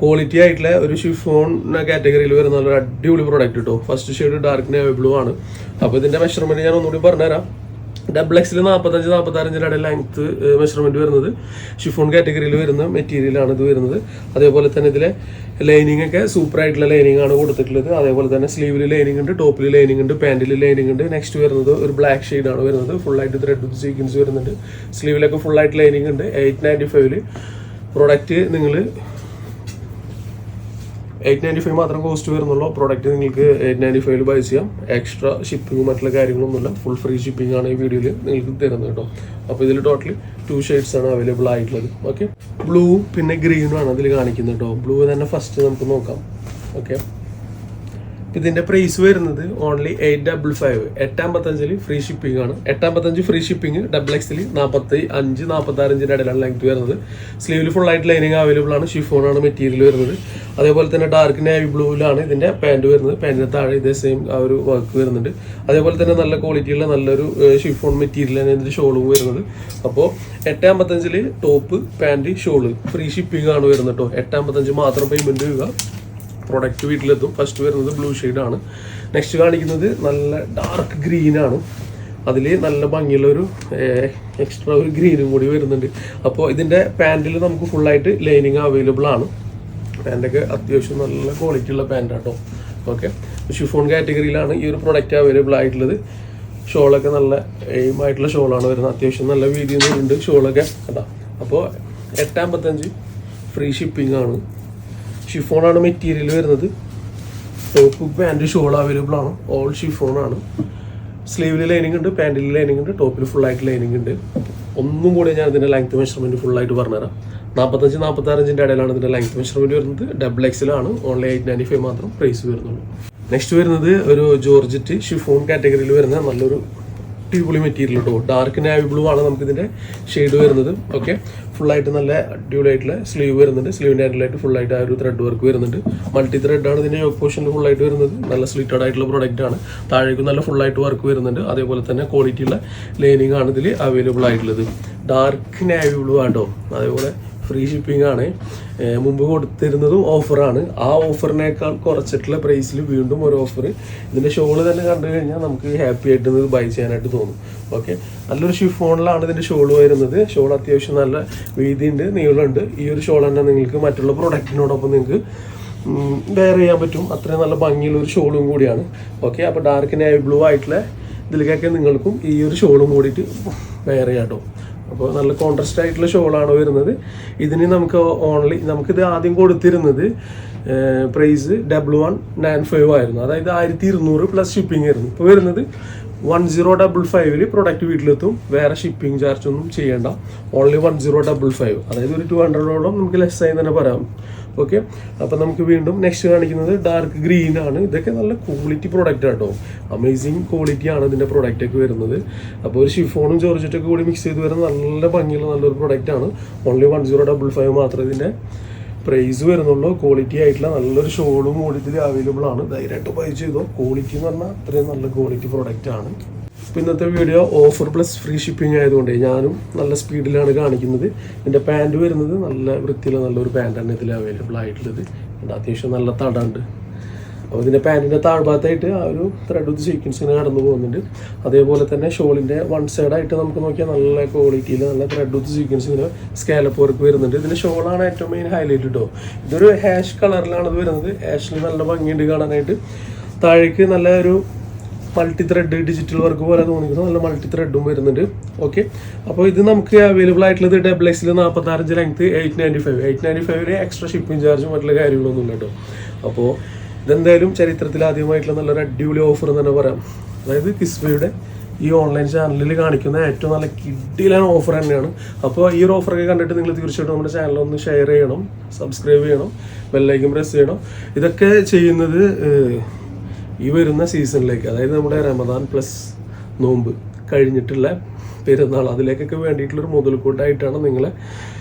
ക്വാളിറ്റി ആയിട്ടുള്ള ഒരു ഷിഫോൺ കാറ്റഗറിയിൽ വരുന്ന ഒരു അടിപൊളി പ്രോഡക്റ്റ് കേട്ടോ. First shade dark navy blue ആണ്. അപ്പോൾ ഇതിന്റെ മെഷർമെന്റ് ഞാൻ ഒന്നുകൂടി പറഞ്ഞുതരാം. XXL 45-46 ഇടയിൽ ലെങ്ത് മെഷർമെന്റ് വരുന്നത്. ഷിഫോൺ കാറ്റഗറിയിൽ വരുന്ന മെറ്റീരിയലാണ് ഇത് വരുന്നത്. അതേപോലെ തന്നെ ഇതിലെ ലൈനിങ് ഒക്കെ സൂപ്പർ ആയിട്ടുള്ള ലൈനിങ് ആണ് കൊടുത്തിട്ടുള്ളത്. അതേപോലെ തന്നെ സ്ലീവിൽ ലൈനിങ് ഉണ്ട്, ടോപ്പിൽ ലൈനിങ് ഉണ്ട്, പാൻറ്റിൽ ലൈനിങ് ഉണ്ട്. നെക്സ്റ്റ് വരുന്നത് ഒരു ബ്ലാക്ക് ഷെയ്ഡ് ആണ് വരുന്നത്. ഫുൾ ആയിട്ട് ത്രെഡ് വിത്ത് സീക്വൻസ് വരുന്നുണ്ട്. സ്ലീവിലൊക്കെ ഫുൾ ആയിട്ട് ലൈനിങ് ഉണ്ട്. 895 പ്രോഡക്റ്റ് നിങ്ങൾ 895 മാത്രം കോസ്റ്റ് വരുന്നുള്ളൂ. പ്രോഡക്റ്റ് നിങ്ങൾക്ക് 895 ബൈ ചെയ്യാം. എക്സ്ട്രാ ഷിപ്പിങ്ങും മറ്റുള്ള കാര്യങ്ങളൊന്നുമില്ല. ഫുൾ ഫ്രീ ഷിപ്പിംഗ് ആണ് ഈ വീഡിയോയിൽ നിങ്ങൾക്ക് തരുന്നത് കേട്ടോ. അപ്പോൾ ഇതിൽ ടോട്ടലി 2 ഷെയ്ഡ്സ് ആണ് അവൈലബിൾ ആയിട്ടുള്ളത്. ഓക്കെ, ബ്ലൂ പിന്നെ ഗ്രീനും ആണ് അതിൽ കാണിക്കുന്നത് കേട്ടോ. ബ്ലൂ തന്നെ ഫസ്റ്റ് നമുക്ക് നോക്കാം. ഓക്കെ, ഇതിന്റെ പ്രൈസ് വരുന്നത് ഓൺലി 855. 855 ഫ്രീ ഷിപ്പിംഗ് ആണ്. 855 ഫ്രീ ഷിപ്പിംഗ്. XXL 45-46 ഇടയിലാണ് ലെങ്ത് വരുന്നത്. സ്ലീവിൽ ഫുൾ ആയിട്ട് ലൈനിങ് അവൈലബിൾ ആണ്. ഷിഫോൺ ആണ് മെറ്റീരിയൽ വരുന്നത്. അതേപോലെ തന്നെ ഡാർക്ക് നേവി ബ്ലൂവിലാണ് ഇതിന്റെ പാന്റ് വരുന്നത്. പാന്റിന് താഴെ ഇതേ സെയിം ആ ഒരു വർക്ക് വരുന്നുണ്ട്. അതേപോലെ തന്നെ നല്ല ക്വാളിറ്റിയുള്ള നല്ലൊരു ഷിഫോൺ മെറ്റീരിയലാണ് ഇതിന്റെ ഷോളും വരുന്നത്. അപ്പോൾ 855 top pant shawl free shipping ആണ് വരുന്നത് കേട്ടോ. 855 മാത്രം പേയ്മെന്റ് ചെയ്യുക. പ്രോഡക്റ്റ് വീട്ടിലെത്തും. ഫസ്റ്റ് വരുന്നത് ബ്ലൂ ഷെയ്ഡാണ്. നെക്സ്റ്റ് കാണിക്കുന്നത് നല്ല ഡാർക്ക് ഗ്രീൻ ആണ്. അതിൽ നല്ല ഭംഗിയുള്ളൊരു എക്സ്ട്രാ ഒരു ഗ്രീനും കൂടി വരുന്നുണ്ട്. അപ്പോൾ ഇതിൻ്റെ പാൻറ്റിൽ നമുക്ക് ഫുള്ളായിട്ട് ലൈനിങ് അവൈലബിൾ ആണ്. പാൻറ്റൊക്കെ അത്യാവശ്യം നല്ല ക്വാളിറ്റി ഉള്ള പാൻറ്റാണ് കേട്ടോ. ഓക്കെ, ഷിഫോൺ കാറ്റഗറിയിലാണ് ഈ ഒരു പ്രൊഡക്റ്റ് അവൈലബിൾ ആയിട്ടുള്ളത്. ഷോളൊക്കെ നല്ല എയിമായിട്ടുള്ള ഷോളാണ് വരുന്നത്. അത്യാവശ്യം നല്ല വീതിയുണ്ട് ഷോളൊക്കെ കേട്ടോ. അപ്പോൾ 855 ഫ്രീ ഷിപ്പിംഗ് ആണ്. ഷിഫോണാണ് മെറ്റീരിയൽ വരുന്നത്. ടോപ്പ് പാൻറ് ഷോൾ അവൈലബിൾ ആണ്. ഓൾ ഷിഫോണാണ്. സ്ലീവിൽ ലൈനിങ് ഉണ്ട്, പാൻറ്റിൽ ലൈനിങ് ഉണ്ട്, ടോപ്പിൽ ഫുള്ളായിട്ട് ലൈനിങ് ഉണ്ട്. ഒന്നും കൂടി ഞാൻ ഇതിൻ്റെ ലെങ്ത് മെഷർമെൻറ്റ് ഫുള്ളായിട്ട് പറഞ്ഞുതരാം. 45-46 ഇടയിലാണ് ഇതിൻ്റെ ലെങ്ത് മെഷർമെൻറ്റ് വരുന്നത്. XXL ആണ്. ഓൺലി 895 മാത്രം പ്രൈസ് വരുന്നുള്ളൂ. നെക്സ്റ്റ് വരുന്നത് ഒരു ജോർജറ്റ് ഷിഫോൺ കാറ്റഗറിയിൽ വരുന്ന നല്ലൊരു അടിപൊളി മെറ്റീരിയൽ കേട്ടോ. ഡാർക്ക് നേവി ബ്ലൂ ആണ് നമുക്ക് ഇതിന്റെ ഷെയ്ഡ് വരുന്നത്. ഓക്കെ, ഫുള്ളായിട്ട് നല്ല അടിപൊളിയായിട്ടുള്ള സ്ലീവ് വരുന്നുണ്ട്. സ്ലീവിൻ്റെ ഹാൻഡിലായിട്ട് ഫുള്ളായിട്ട് ആ ഒരു ത്രെഡ് വർക്ക് വരുന്നുണ്ട്. മൾട്ടി ത്രെഡ് ആണ് ഇതിന്റെ യോക്ക് പോർഷനിൽ ഫുള്ളായിട്ട് വരുന്നത്. നല്ല സ്ലിറ്റഡ് ആയിട്ടുള്ള പ്രോഡക്റ്റ് ആണ്. താഴേക്കും നല്ല ഫുള്ളായിട്ട് വർക്ക് വരുന്നുണ്ട്. അതേപോലെ തന്നെ ക്വാളിറ്റിയുള്ള ലൈനിങ് ആണ് ഇതിൽ അവൈലബിൾ ആയിട്ടുള്ളത്. ഡാർക്ക് നേവി ബ്ലൂ ആട്ടോ. അതേപോലെ ഫ്രീ ഷിപ്പിംഗ് ആണ്. മുമ്പ് കൊടുത്തിരുന്നതും ഓഫറാണ്. ആ ഓഫറിനേക്കാൾ കുറച്ചിട്ടുള്ള പ്രൈസിൽ വീണ്ടും ഒരു ഓഫർ. ഇതിൻ്റെ ഷോള് തന്നെ കണ്ടു കഴിഞ്ഞാൽ നമുക്ക് ഹാപ്പി ആയിട്ട് ഇത് ബൈ ചെയ്യാനായിട്ട് തോന്നും. ഓക്കെ, നല്ലൊരു ഷിഫോണിലാണ് ഇതിൻ്റെ ഷോള് വരുന്നത്. ഷോൾ അത്യാവശ്യം നല്ല വീതിയുണ്ട്, നീളമുണ്ട്. ഈ ഒരു ഷോൾ തന്നെ നിങ്ങൾക്ക് മറ്റുള്ള പ്രൊഡക്റ്റിനോടൊപ്പം നിങ്ങൾക്ക് വെയർ ചെയ്യാൻ പറ്റും. അത്രയും നല്ല ഭംഗിയുള്ള ഒരു ഷോളും കൂടിയാണ്. ഓക്കെ, അപ്പോൾ ഡാർക്ക് നേവി ബ്ലൂ ആയിട്ടുള്ള ഇതിലേക്കൊക്കെ നിങ്ങൾക്കും ഈ ഒരു ഷോളും കൂടിയിട്ട് വെയർ ചെയ്യാം കേട്ടോ. അപ്പോൾ നല്ല കോൺട്രാസ്റ്റ് ആയിട്ടുള്ള ഷോളാണ് വരുന്നത്. ഇതിന് നമുക്കിത് ആദ്യം കൊടുത്തിരുന്നത് പ്രൈസ് 1195 ആയിരുന്നു. അതായത് 1200 പ്ലസ് ഷിപ്പിംഗ് ആയിരുന്നു. ഇപ്പോൾ വരുന്നത് 1055 പ്രൊഡക്റ്റ് വീട്ടിലെത്തും. വേറെ ഷിപ്പിംഗ് ചാർജ് ഒന്നും ചെയ്യേണ്ട. ഓൺലി 1055. അതായത് ഒരു 200 നമുക്ക് ലെസ് ആയി തന്നെ പറയാം. ഓക്കെ, അപ്പോൾ നമുക്ക് വീണ്ടും നെക്സ്റ്റ് കാണിക്കുന്നത് ഡാർക്ക് ഗ്രീൻ ആണ്. ഇതൊക്കെ നല്ല ക്വാളിറ്റി പ്രോഡക്റ്റ് ആട്ടോ. അമേസിങ് ക്വാളിറ്റി ആണ് ഇതിൻ്റെ പ്രോഡക്റ്റൊക്കെ വരുന്നത്. അപ്പോൾ ഒരു ഷിഫോണും ജോർജറ്റൊക്കെ കൂടി മിക്സ് ചെയ്ത് വരുന്ന നല്ല ഭംഗിയുള്ള നല്ലൊരു പ്രോഡക്റ്റ് ആണ്. ഓൺലി 1055 മാത്രമേ ഇതിൻ്റെ പ്രൈസ് വരുന്നുള്ളൂ. ക്വാളിറ്റി ആയിട്ടുള്ള നല്ലൊരു ഷോളും കൂടി ഇതിൽ അവൈലബിൾ ആണ്. ധൈര്യമായിട്ട് ബൈ ചെയ്തോ. ക്വാളിറ്റി എന്ന് പറഞ്ഞാൽ അത്രയും നല്ല ക്വാളിറ്റി പ്രോഡക്റ്റ് ആണ്. അപ്പോൾ ഇന്നത്തെ video offer plus free shipping ആയതുകൊണ്ട് ഞാനും നല്ല സ്പീഡിലാണ് കാണിക്കുന്നത്. ഇതിൻ്റെ പാൻറ് വരുന്നത് നല്ല വൃത്തിയുള്ള നല്ലൊരു പാൻറ്റാണ് ഇതിൽ അവൈലബിൾ ആയിട്ടുള്ളത്. അത്യാവശ്യം നല്ല തടമുണ്ട്. അപ്പോൾ ഇതിൻ്റെ പാൻറ്റിൻ്റെ താഴ്ഭാഗത്തായിട്ട് ആ ഒരു ത്രെഡ് വിത്ത് സീക്വൻസ് ഇങ്ങനെ കടന്നു പോകുന്നുണ്ട്. അതേപോലെ തന്നെ ഷോളിൻ്റെ വൺ സൈഡായിട്ട് നമുക്ക് നോക്കിയാൽ നല്ല ക്വാളിറ്റിയിൽ നല്ല ത്രെഡ് വിത്ത് സീക്വൻസ് ഇങ്ങനെ സ്കാലപ്പ് വർക്ക് വരുന്നുണ്ട്. ഇതിൻ്റെ ഷോളാണ് ഏറ്റവും മെയിൻ ഹൈലൈറ്റ് കേട്ടോ. ഇതൊരു ഹാഷ് കളറിലാണ് ഇത് വരുന്നത്. ഹാഷിൽ നല്ല ഭംഗിയുണ്ട് കാണാനായിട്ട്. താഴേക്ക് നല്ല ഒരു മൾട്ടി ത്രെഡ് ഡിജിറ്റൽ വർക്ക് പോലെ തോന്നിക്കുന്നു. നല്ല മൾട്ടി ത്രെഡും വരുന്നുണ്ട്. ഓക്കെ, അപ്പോൾ ഇത് നമുക്ക് അവൈലബിൾ ആയിട്ടുള്ളത് XXL 46 ലെങ്ത് 895. 895 എക്സ്ട്രാ ഷിപ്പിംഗ് ചാർജും മറ്റുള്ള കാര്യങ്ങളൊന്നും ഇല്ല കേട്ടോ. അപ്പോൾ ഇതെന്തായാലും ചരിത്രത്തിൽ ആദ്യമായിട്ടുള്ള നല്ലൊരു അടിപൊളി ഓഫർ എന്ന് തന്നെ പറയാം. അതായത് കിസ്ബയുടെ ഈ ഓൺലൈൻ ചാനലിൽ കാണിക്കുന്ന ഏറ്റവും നല്ല കിഡിലാണ് ഓഫർ തന്നെയാണ്. അപ്പോൾ ഈ ഒരു ഓഫറൊക്കെ കണ്ടിട്ട് നിങ്ങൾ തീർച്ചയായിട്ടും നമ്മുടെ ചാനലൊന്ന് ഷെയർ ചെയ്യണം, സബ്സ്ക്രൈബ് ചെയ്യണം, ബെല്ലൈക്കൻ പ്രസ് ചെയ്യണം. ഇതൊക്കെ ചെയ്യുന്നത് ഈ വരുന്ന സീസണിലേക്ക്, അതായത് നമ്മുടെ റമദാൻ പ്ലസ് നോമ്പ് കഴിഞ്ഞിട്ടുള്ള പെരുന്നാൾ, അതിലേക്കൊക്കെ വേണ്ടിയിട്ടുള്ളൊരു മുതൽക്കൂട്ടായിട്ടാണ് നിങ്ങളെ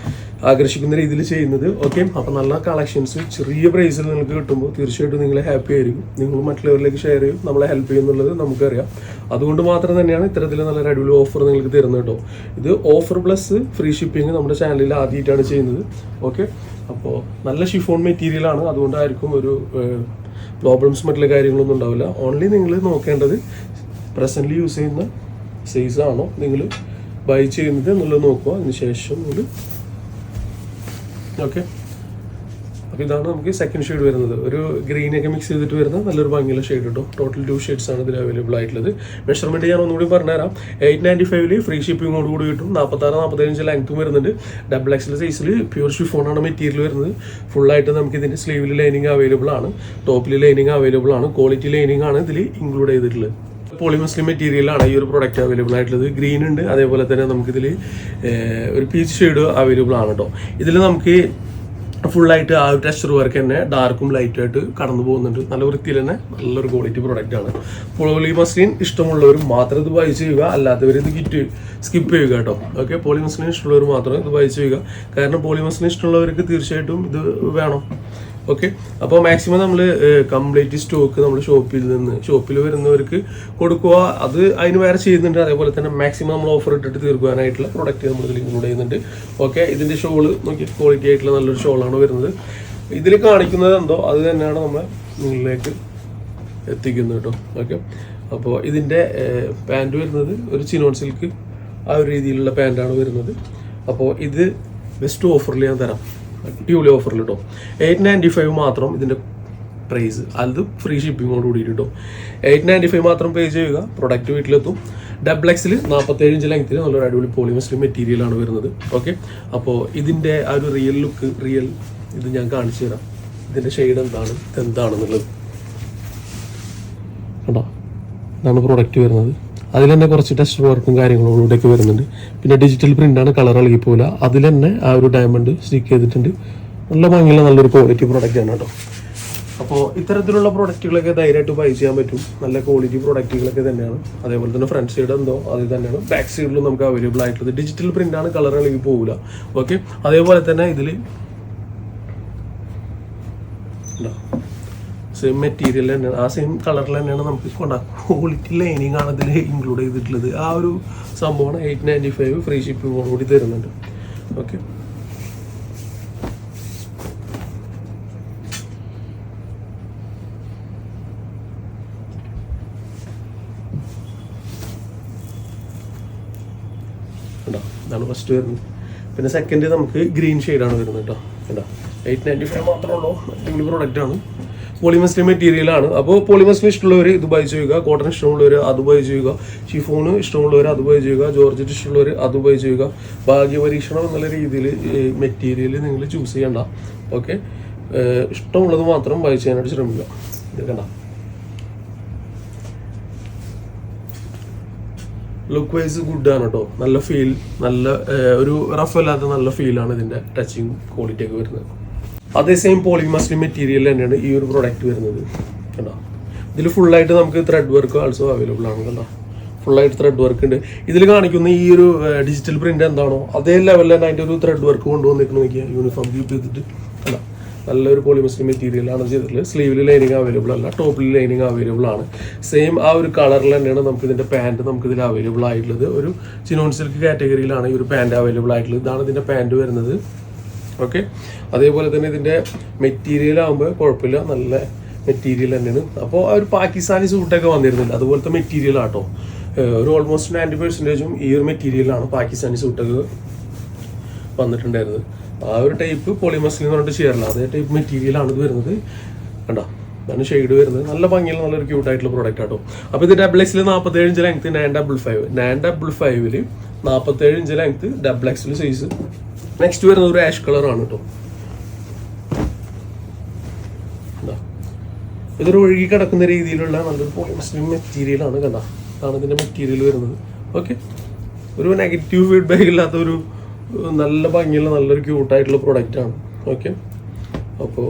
ആകർഷിക്കുന്ന രീതിയിൽ ചെയ്യുന്നത്. ഓക്കെ, അപ്പോൾ നല്ല കളക്ഷൻസ് ചെറിയ പ്രൈസിൽ നിങ്ങൾക്ക് കിട്ടുമ്പോൾ തീർച്ചയായിട്ടും നിങ്ങൾ ഹാപ്പി ആയിരിക്കും. നിങ്ങൾ മറ്റുള്ളവരിലേക്ക് ഷെയർ ചെയ്യും, നമ്മളെ ഹെൽപ്പ് ചെയ്യുന്നുള്ളത് നമുക്കറിയാം. അതുകൊണ്ട് മാത്രം തന്നെയാണ് ഇത്തരത്തിൽ നല്ലൊരു അടിപൊളി ഓഫർ നിങ്ങൾക്ക് തരുന്നത് കേട്ടോ. ഇത് ഓഫർ പ്ലസ് ഫ്രീ ഷിപ്പിംഗ് നമ്മുടെ ചാനലിൽ ആദ്യമായിട്ടാണ് ചെയ്യുന്നത്. ഓക്കെ, അപ്പോൾ നല്ല ഷിഫോൺ മെറ്റീരിയലാണ്, അതുകൊണ്ടായിരിക്കും ഒരു പ്രോബ്ലംസ് മറ്റുള്ള കാര്യങ്ങളൊന്നും ഉണ്ടാവില്ല. ഓൺലി നിങ്ങൾ നോക്കേണ്ടത് പ്രസൻ്റ്ലി യൂസ് ചെയ്യുന്ന സൈസാണോ നിങ്ങൾ ബൈ ചെയ്യുന്നത് എന്നുള്ളത് നോക്കുക. അതിന് ശേഷം നിങ്ങൾ ഓക്കെ. അപ്പോൾ ഇതാണ് നമുക്ക് സെക്കൻഡ് ഷെയ്ഡ് വരുന്നത്. ഒരു ഗ്രീനൊക്കെ മിക്സ് ചെയ്തിട്ട് വരുന്ന നല്ലൊരു ഭംഗിയുള്ള ഷെയ്ഡ് കേട്ടോ. ടോട്ടൽ 2 ഷെയ്ഡ്സ് ആണ് ഇതിൽ അവൈലബിൾ ആയിട്ടുള്ളത്. മെഷർമെൻറ്റ് ഞാൻ ഒന്നുകൂടി പറഞ്ഞുതരാം. 895 ഫ്രീ ഷിപ്പിങ്ങോട് കൂടി കിട്ടും. 46-45 ലെങ്ത്തും വരുന്നുണ്ട്. XXL സൈസിൽ പ്യൂർ ഷിഫോണാണ് മെറ്റീരിയൽ വരുന്നത്. ഫുള്ളായിട്ട് നമുക്ക് ഇതിൻ്റെ സ്ലീവിൽ ലൈനിങ് അവൈലബിൾ ആണ്, ടോപ്പിൽ ലൈനിങ് അവൈലബിൾ ആണ്. ക്വാളിറ്റി ലൈനിങ് ആണ് ഇതിൽ ഇൻക്ലൂഡ് ചെയ്തിട്ടുള്ളത്. പോളിമസ്ലിം മെറ്റീരിയലാണ് ഈ ഒരു പ്രൊഡക്റ്റ് അവൈലബിൾ ആയിട്ടുള്ളത്. ഗ്രീൻ ഉണ്ട്, അതേപോലെ തന്നെ നമുക്കിതിൽ ഒരു പീച്ച് ഷെയ്ഡ് അവൈലബിൾ ആണ് കേട്ടോ. ഇതിൽ നമുക്ക് ഫുള്ളായിട്ട് ആ ഒരു ടെക്സ്ചർ വർക്ക് തന്നെ ഡാർക്കും ലൈറ്റായിട്ട് കടന്നു പോകുന്നുണ്ട്. നല്ല വൃത്തിയിൽ തന്നെ നല്ലൊരു ക്വാളിറ്റി പ്രൊഡക്റ്റ് ആണ്. പോളിമസ്ലിൻ ഇഷ്ടമുള്ളവർ മാത്രം ഇത് ബൈ ചെയ്യുക, അല്ലാത്തവർ ഇത് സ്കിപ്പ് ചെയ്യുക കേട്ടോ. ഓക്കെ, പോളിമസ്ലിൻ ഇഷ്ടമുള്ളവർ മാത്രം ഇത് ബൈ ചെയ്യുക. കാരണം പോളിമസ്ലിൻ ഇഷ്ടമുള്ളവർക്ക് തീർച്ചയായിട്ടും ഇത് വേണം. ഓക്കെ, അപ്പോൾ മാക്സിമം നമ്മൾ കംപ്ലീറ്റ് സ്റ്റോക്ക് നമ്മൾ ഷോപ്പിൽ വരുന്നവർക്ക് കൊടുക്കുക. അത് അതിന് വേറെ ചെയ്യുന്നുണ്ട്. അതേപോലെ തന്നെ മാക്സിമം നമ്മൾ ഓഫർ ഇട്ടിട്ട് തീർക്കാനായിട്ടുള്ള പ്രൊഡക്റ്റ് നമ്മൾ ഇതിൽ ഇൻക്ലൂഡ് ചെയ്യുന്നുണ്ട്. ഓക്കെ, ഇതിൻ്റെ ഷോള് നോക്കി ക്വാളിറ്റി ആയിട്ടുള്ള നല്ലൊരു ഷോളാണ് വരുന്നത്. ഇതിൽ കാണിക്കുന്നത് എന്തോ അത് തന്നെയാണ് നമ്മൾ നിങ്ങളിലേക്ക് എത്തിക്കുന്നത് കേട്ടോ. ഓക്കെ, അപ്പോൾ ഇതിൻ്റെ പാൻറ് വരുന്നത് ഒരു ചിനോൺ സിൽക്ക് ആ ഒരു രീതിയിലുള്ള പാൻറ്റാണ് വരുന്നത്. അപ്പോൾ ഇത് ബെസ്റ്റ് ഓഫറിൽ ഞാൻ തരാം, അടിപൊളി ഓഫറിൽ കേട്ടോ. 895 മാത്രം ഇതിൻ്റെ പ്രൈസ്, അത് ഫ്രീ ഷിപ്പിങ്ങോട് കൂടിയിട്ട് കേട്ടോ. 895 മാത്രം പേ ചെയ്യുക, പ്രൊഡക്റ്റ് വീട്ടിലെത്തും. XXL 47 ഇഞ്ച് ലെങ്ത്തിൽ നല്ലൊരു അടിപൊളി പോളിമസ്ലിം മെറ്റീരിയലാണ് വരുന്നത്. ഓക്കെ, അപ്പോൾ ഇതിൻ്റെ ആ ഒരു റിയൽ ലുക്ക് ഇത് ഞാൻ കാണിച്ചു തരാം. ഇതിൻ്റെ ഷെയ്ഡ് എന്താണെന്നുള്ളത് കേട്ടോ. ഇതാണ് പ്രൊഡക്റ്റ് വരുന്നത്. അതിൽ തന്നെ കുറച്ച് ടെസ്റ്റ് വർക്കും കാര്യങ്ങളും ഇവിടെയൊക്കെ വരുന്നുണ്ട്. പിന്നെ ഡിജിറ്റൽ പ്രിൻ്റാണ്, കളർ ഇളകി പോകില്ല. അതിൽ തന്നെ ആ ഒരു ഡയമണ്ട് സ്റ്റിക്ക് ചെയ്തിട്ടുണ്ട്. നല്ല ഭംഗിയുള്ള നല്ലൊരു ക്വാളിറ്റി പ്രൊഡക്റ്റ് ആണ് കേട്ടോ. അപ്പോൾ ഇത്തരത്തിലുള്ള പ്രൊഡക്റ്റുകളൊക്കെ ധൈര്യമായിട്ട് ബൈ ചെയ്യാൻ പറ്റും. നല്ല ക്വാളിറ്റി പ്രൊഡക്റ്റുകളൊക്കെ തന്നെയാണ്. അതേപോലെ തന്നെ ഫ്രണ്ട് സൈഡ് എന്തോ അത് തന്നെയാണ്. ബാക്ക് സൈഡിലും നമുക്ക് അവൈലബിൾ ആയിട്ടുള്ളത് ഡിജിറ്റൽ പ്രിൻ്റാണ്, കളർ ഇളകി പോകില്ല. ഓക്കെ, അതേപോലെ തന്നെ ഇതിൽ സെയിം മെറ്റീരിയൽ തന്നെയാണ്, ആ സെയിം കളറിൽ തന്നെയാണ് നമുക്ക് ക്വാളിറ്റി ലൈനിങ് ആണ് ഇതിൽ ഇൻക്ലൂഡ് ചെയ്തിട്ടുള്ളത്. ആ ഒരു സംഭവമാണ് 895 ഫ്രീ ഷിപ്പിങ്ങോട് കൂടി തരുന്നുണ്ട്. ഓക്കെ, ഇതാണ് ഫസ്റ്റ് വരുന്നത്. പിന്നെ സെക്കൻഡ് നമുക്ക് ഗ്രീൻ ഷെയ്ഡാണ് വരുന്നത് കേട്ടോ. കേട്ടോ, 895 മാത്രമേ ഉള്ളൂ. അടിപൊളി പ്രൊഡക്റ്റ് ആണ്, പോളിമസ്ലിം മെറ്റീരിയലാണ്. അപ്പോൾ പോളിമസ്ലിം ഇഷ്ടമുള്ളവർ ഇത് ബൈ ചെയ്യുക, കോട്ടൺ ഇഷ്ടമുള്ളവർ അത് ബൈ ചെയ്യുക, ഷിഫോണ് ഇഷ്ടമുള്ളവർ അത് ബൈ ചെയ്യുക, ജോർജറ്റ് ഇഷ്ടമുള്ളവർ അത് ബൈ ചെയ്യുക. ഭാഗ്യപരീക്ഷണം എന്നുള്ള രീതിയിൽ മെറ്റീരിയൽ നിങ്ങൾ ചൂസ് ചെയ്യണ്ട. ഓക്കെ, ഇഷ്ടമുള്ളത് മാത്രം ബൈ ചെയ്യാനായിട്ട് ശ്രമിക്കുക. ഇത് കണ്ട ലുക്ക് വൈസ് ഗുഡാണ് കേട്ടോ. നല്ല ഫീൽ, നല്ല ഒരു റഫ് അല്ലാത്ത നല്ല ഫീലാണ് ഇതിൻ്റെ ടച്ചിങ് ക്വാളിറ്റി ഒക്കെ വരുന്നത്. അതേ സെയിം പോളിമസ്ലിം മെറ്റീരിയൽ തന്നെയാണ് ഈ ഒരു പ്രൊഡക്റ്റ് വരുന്നത് കേട്ടോ. ഇതിൽ ഫുള്ളായിട്ട് നമുക്ക് ത്രെഡ് വർക്ക് ആൾസോ അവൈലബിൾ ആണ് കേട്ടോ. ഫുള്ളായിട്ട് ത്രെഡ് വർക്ക് ഉണ്ട്. ഇതിൽ കാണിക്കുന്ന ഈ ഒരു ഡിജിറ്റൽ പ്രിൻ്റ് എന്താണോ അതേ ലെവലിൽ തന്നെ അതിൻ്റെ ഒരു ത്രെഡ് വർക്ക് കൊണ്ടുവന്നിട്ട് നോക്കിയാൽ യൂണിഫോം കീപ്പ് ചെയ്തിട്ട് കേട്ടോ. നല്ലൊരു പോളിമസ്ലിം മെറ്റീരിയലാണ് ചെയ്തിട്ടുള്ളത്. സ്ലീവിൽ ലൈനിങ് അവൈലബിൾ അല്ല, ടോപ്പിൽ ലൈനിങ് അവൈലബിൾ ആണ്. സെയിം ആ ഒരു കളറിൽ തന്നെയാണ് നമുക്ക് ഇതിൻ്റെ പാൻറ്റ് നമുക്കിതിൽ അവൈലബിൾ ആയിട്ടുള്ളത്. ഒരു ചിനോൺ സിൽക്ക് കാറ്റഗറിയിലാണ് ഈ ഒരു പാൻറ്റ് അവൈലബിൾ ആയിട്ടുള്ളത്. ഇതാണ് ഇതിൻ്റെ പാൻറ്റ് വരുന്നത്. ഓക്കെ, അതേപോലെ തന്നെ ഇതിൻ്റെ മെറ്റീരിയൽ ആകുമ്പോൾ കുഴപ്പമില്ല, നല്ല മെറ്റീരിയൽ തന്നെയാണ്. അപ്പോൾ ആ ഒരു പാകിസ്ഥാനി സൂട്ടൊക്കെ വന്നിരുന്നില്ല, അതുപോലത്തെ മെറ്റീരിയൽ ആട്ടോ. ഒരു ഓൾമോസ്റ്റ് 90% ഈ ഒരു മെറ്റീരിയലാണ് പാകിസ്ഥാനി സൂട്ടൊക്കെ വന്നിട്ടുണ്ടായിരുന്നത്. ആ ഒരു ടൈപ്പ് പോളിമസ്ലിൻ എന്ന് പറഞ്ഞിട്ട് ചെയ്യാറില്ല, അതേ ടൈപ്പ് മെറ്റീരിയലാണ് ഇത് വരുന്നത്. കണ്ടോ, അതാണ് ഷെയ്ഡ് വരുന്നത്. നല്ല ഭംഗിയുള്ള നല്ലൊരു ക്യൂട്ടായിട്ടുള്ള പ്രോഡക്റ്റ് ആട്ടോ. അപ്പോൾ ഇത് XXL 47 inch length, 955 47 inch length, XXL size. Next വരുന്നത് ഒരു ആഷ് കളറാണ് കേട്ടോ. ഇതൊരു ഒഴുകി കിടക്കുന്ന രീതിയിലുള്ള നല്ലൊരു പോളിമസ്ലിൻ മെറ്റീരിയലാണ്. കണ്ട, അതാണ് ഇതിൻ്റെ മെറ്റീരിയൽ വരുന്നത്. ഓക്കെ, ഒരു നെഗറ്റീവ് ഫീഡ്ബാക്ക് ഇല്ലാത്ത ഒരു നല്ല ഭംഗിയുള്ള നല്ലൊരു ക്യൂട്ടായിട്ടുള്ള പ്രൊഡക്റ്റാണ്. ഓക്കെ, അപ്പോൾ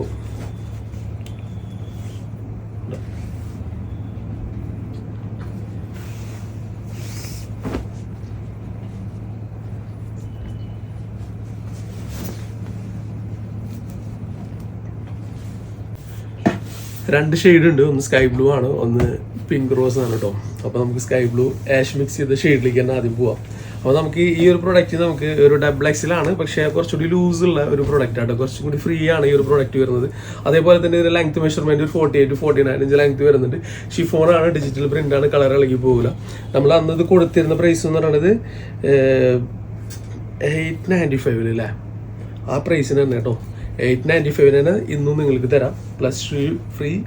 2 ഷെയ്ഡ് ഉണ്ട്. ഒന്ന് സ്കൈ ബ്ലൂ ആണ്, ഒന്ന് പിങ്ക് റോസ് ആണ് കേട്ടോ. അപ്പോൾ നമുക്ക് സ്കൈ ബ്ലൂ ആഷ് മിക്സ് ചെയ്ത ഷെയ്ഡിലേക്ക് തന്നെ ആദ്യം പോവാം. അപ്പോൾ നമുക്ക് ഈ ഒരു പ്രൊഡക്റ്റ് നമുക്ക് ഒരു ഡബിൾ എക്സിലാണ്, പക്ഷേ കുറച്ചുകൂടി ലൂസുള്ള ഒരു പ്രൊഡക്റ്റ് ആണ്, കുറച്ചും കൂടി ഫ്രീ ആണ് ഈ ഒരു പ്രൊഡക്റ്റ് വരുന്നത്. അതേപോലെ തന്നെ ഇതിൻ്റെ ലെങ്ത് മെഷർമെൻറ്റ് ഒരു 48-49 ഇഞ്ച് ലെങ്ത് വരുന്നുണ്ട്. ഷിഫോണാണ്, ഡിജിറ്റൽ പ്രിൻ്റാണ്, കളർ ഇളകി പോകില്ല. നമ്മൾ അന്നത് കൊടുത്തിരുന്ന പ്രൈസ് എന്ന് പറയുന്നത് 895 അല്ലേ, ആ പ്രൈസിന് തന്നെ കേട്ടോ. 895 ഇന്നും നിങ്ങൾക്ക് തരാം, പ്ലസ്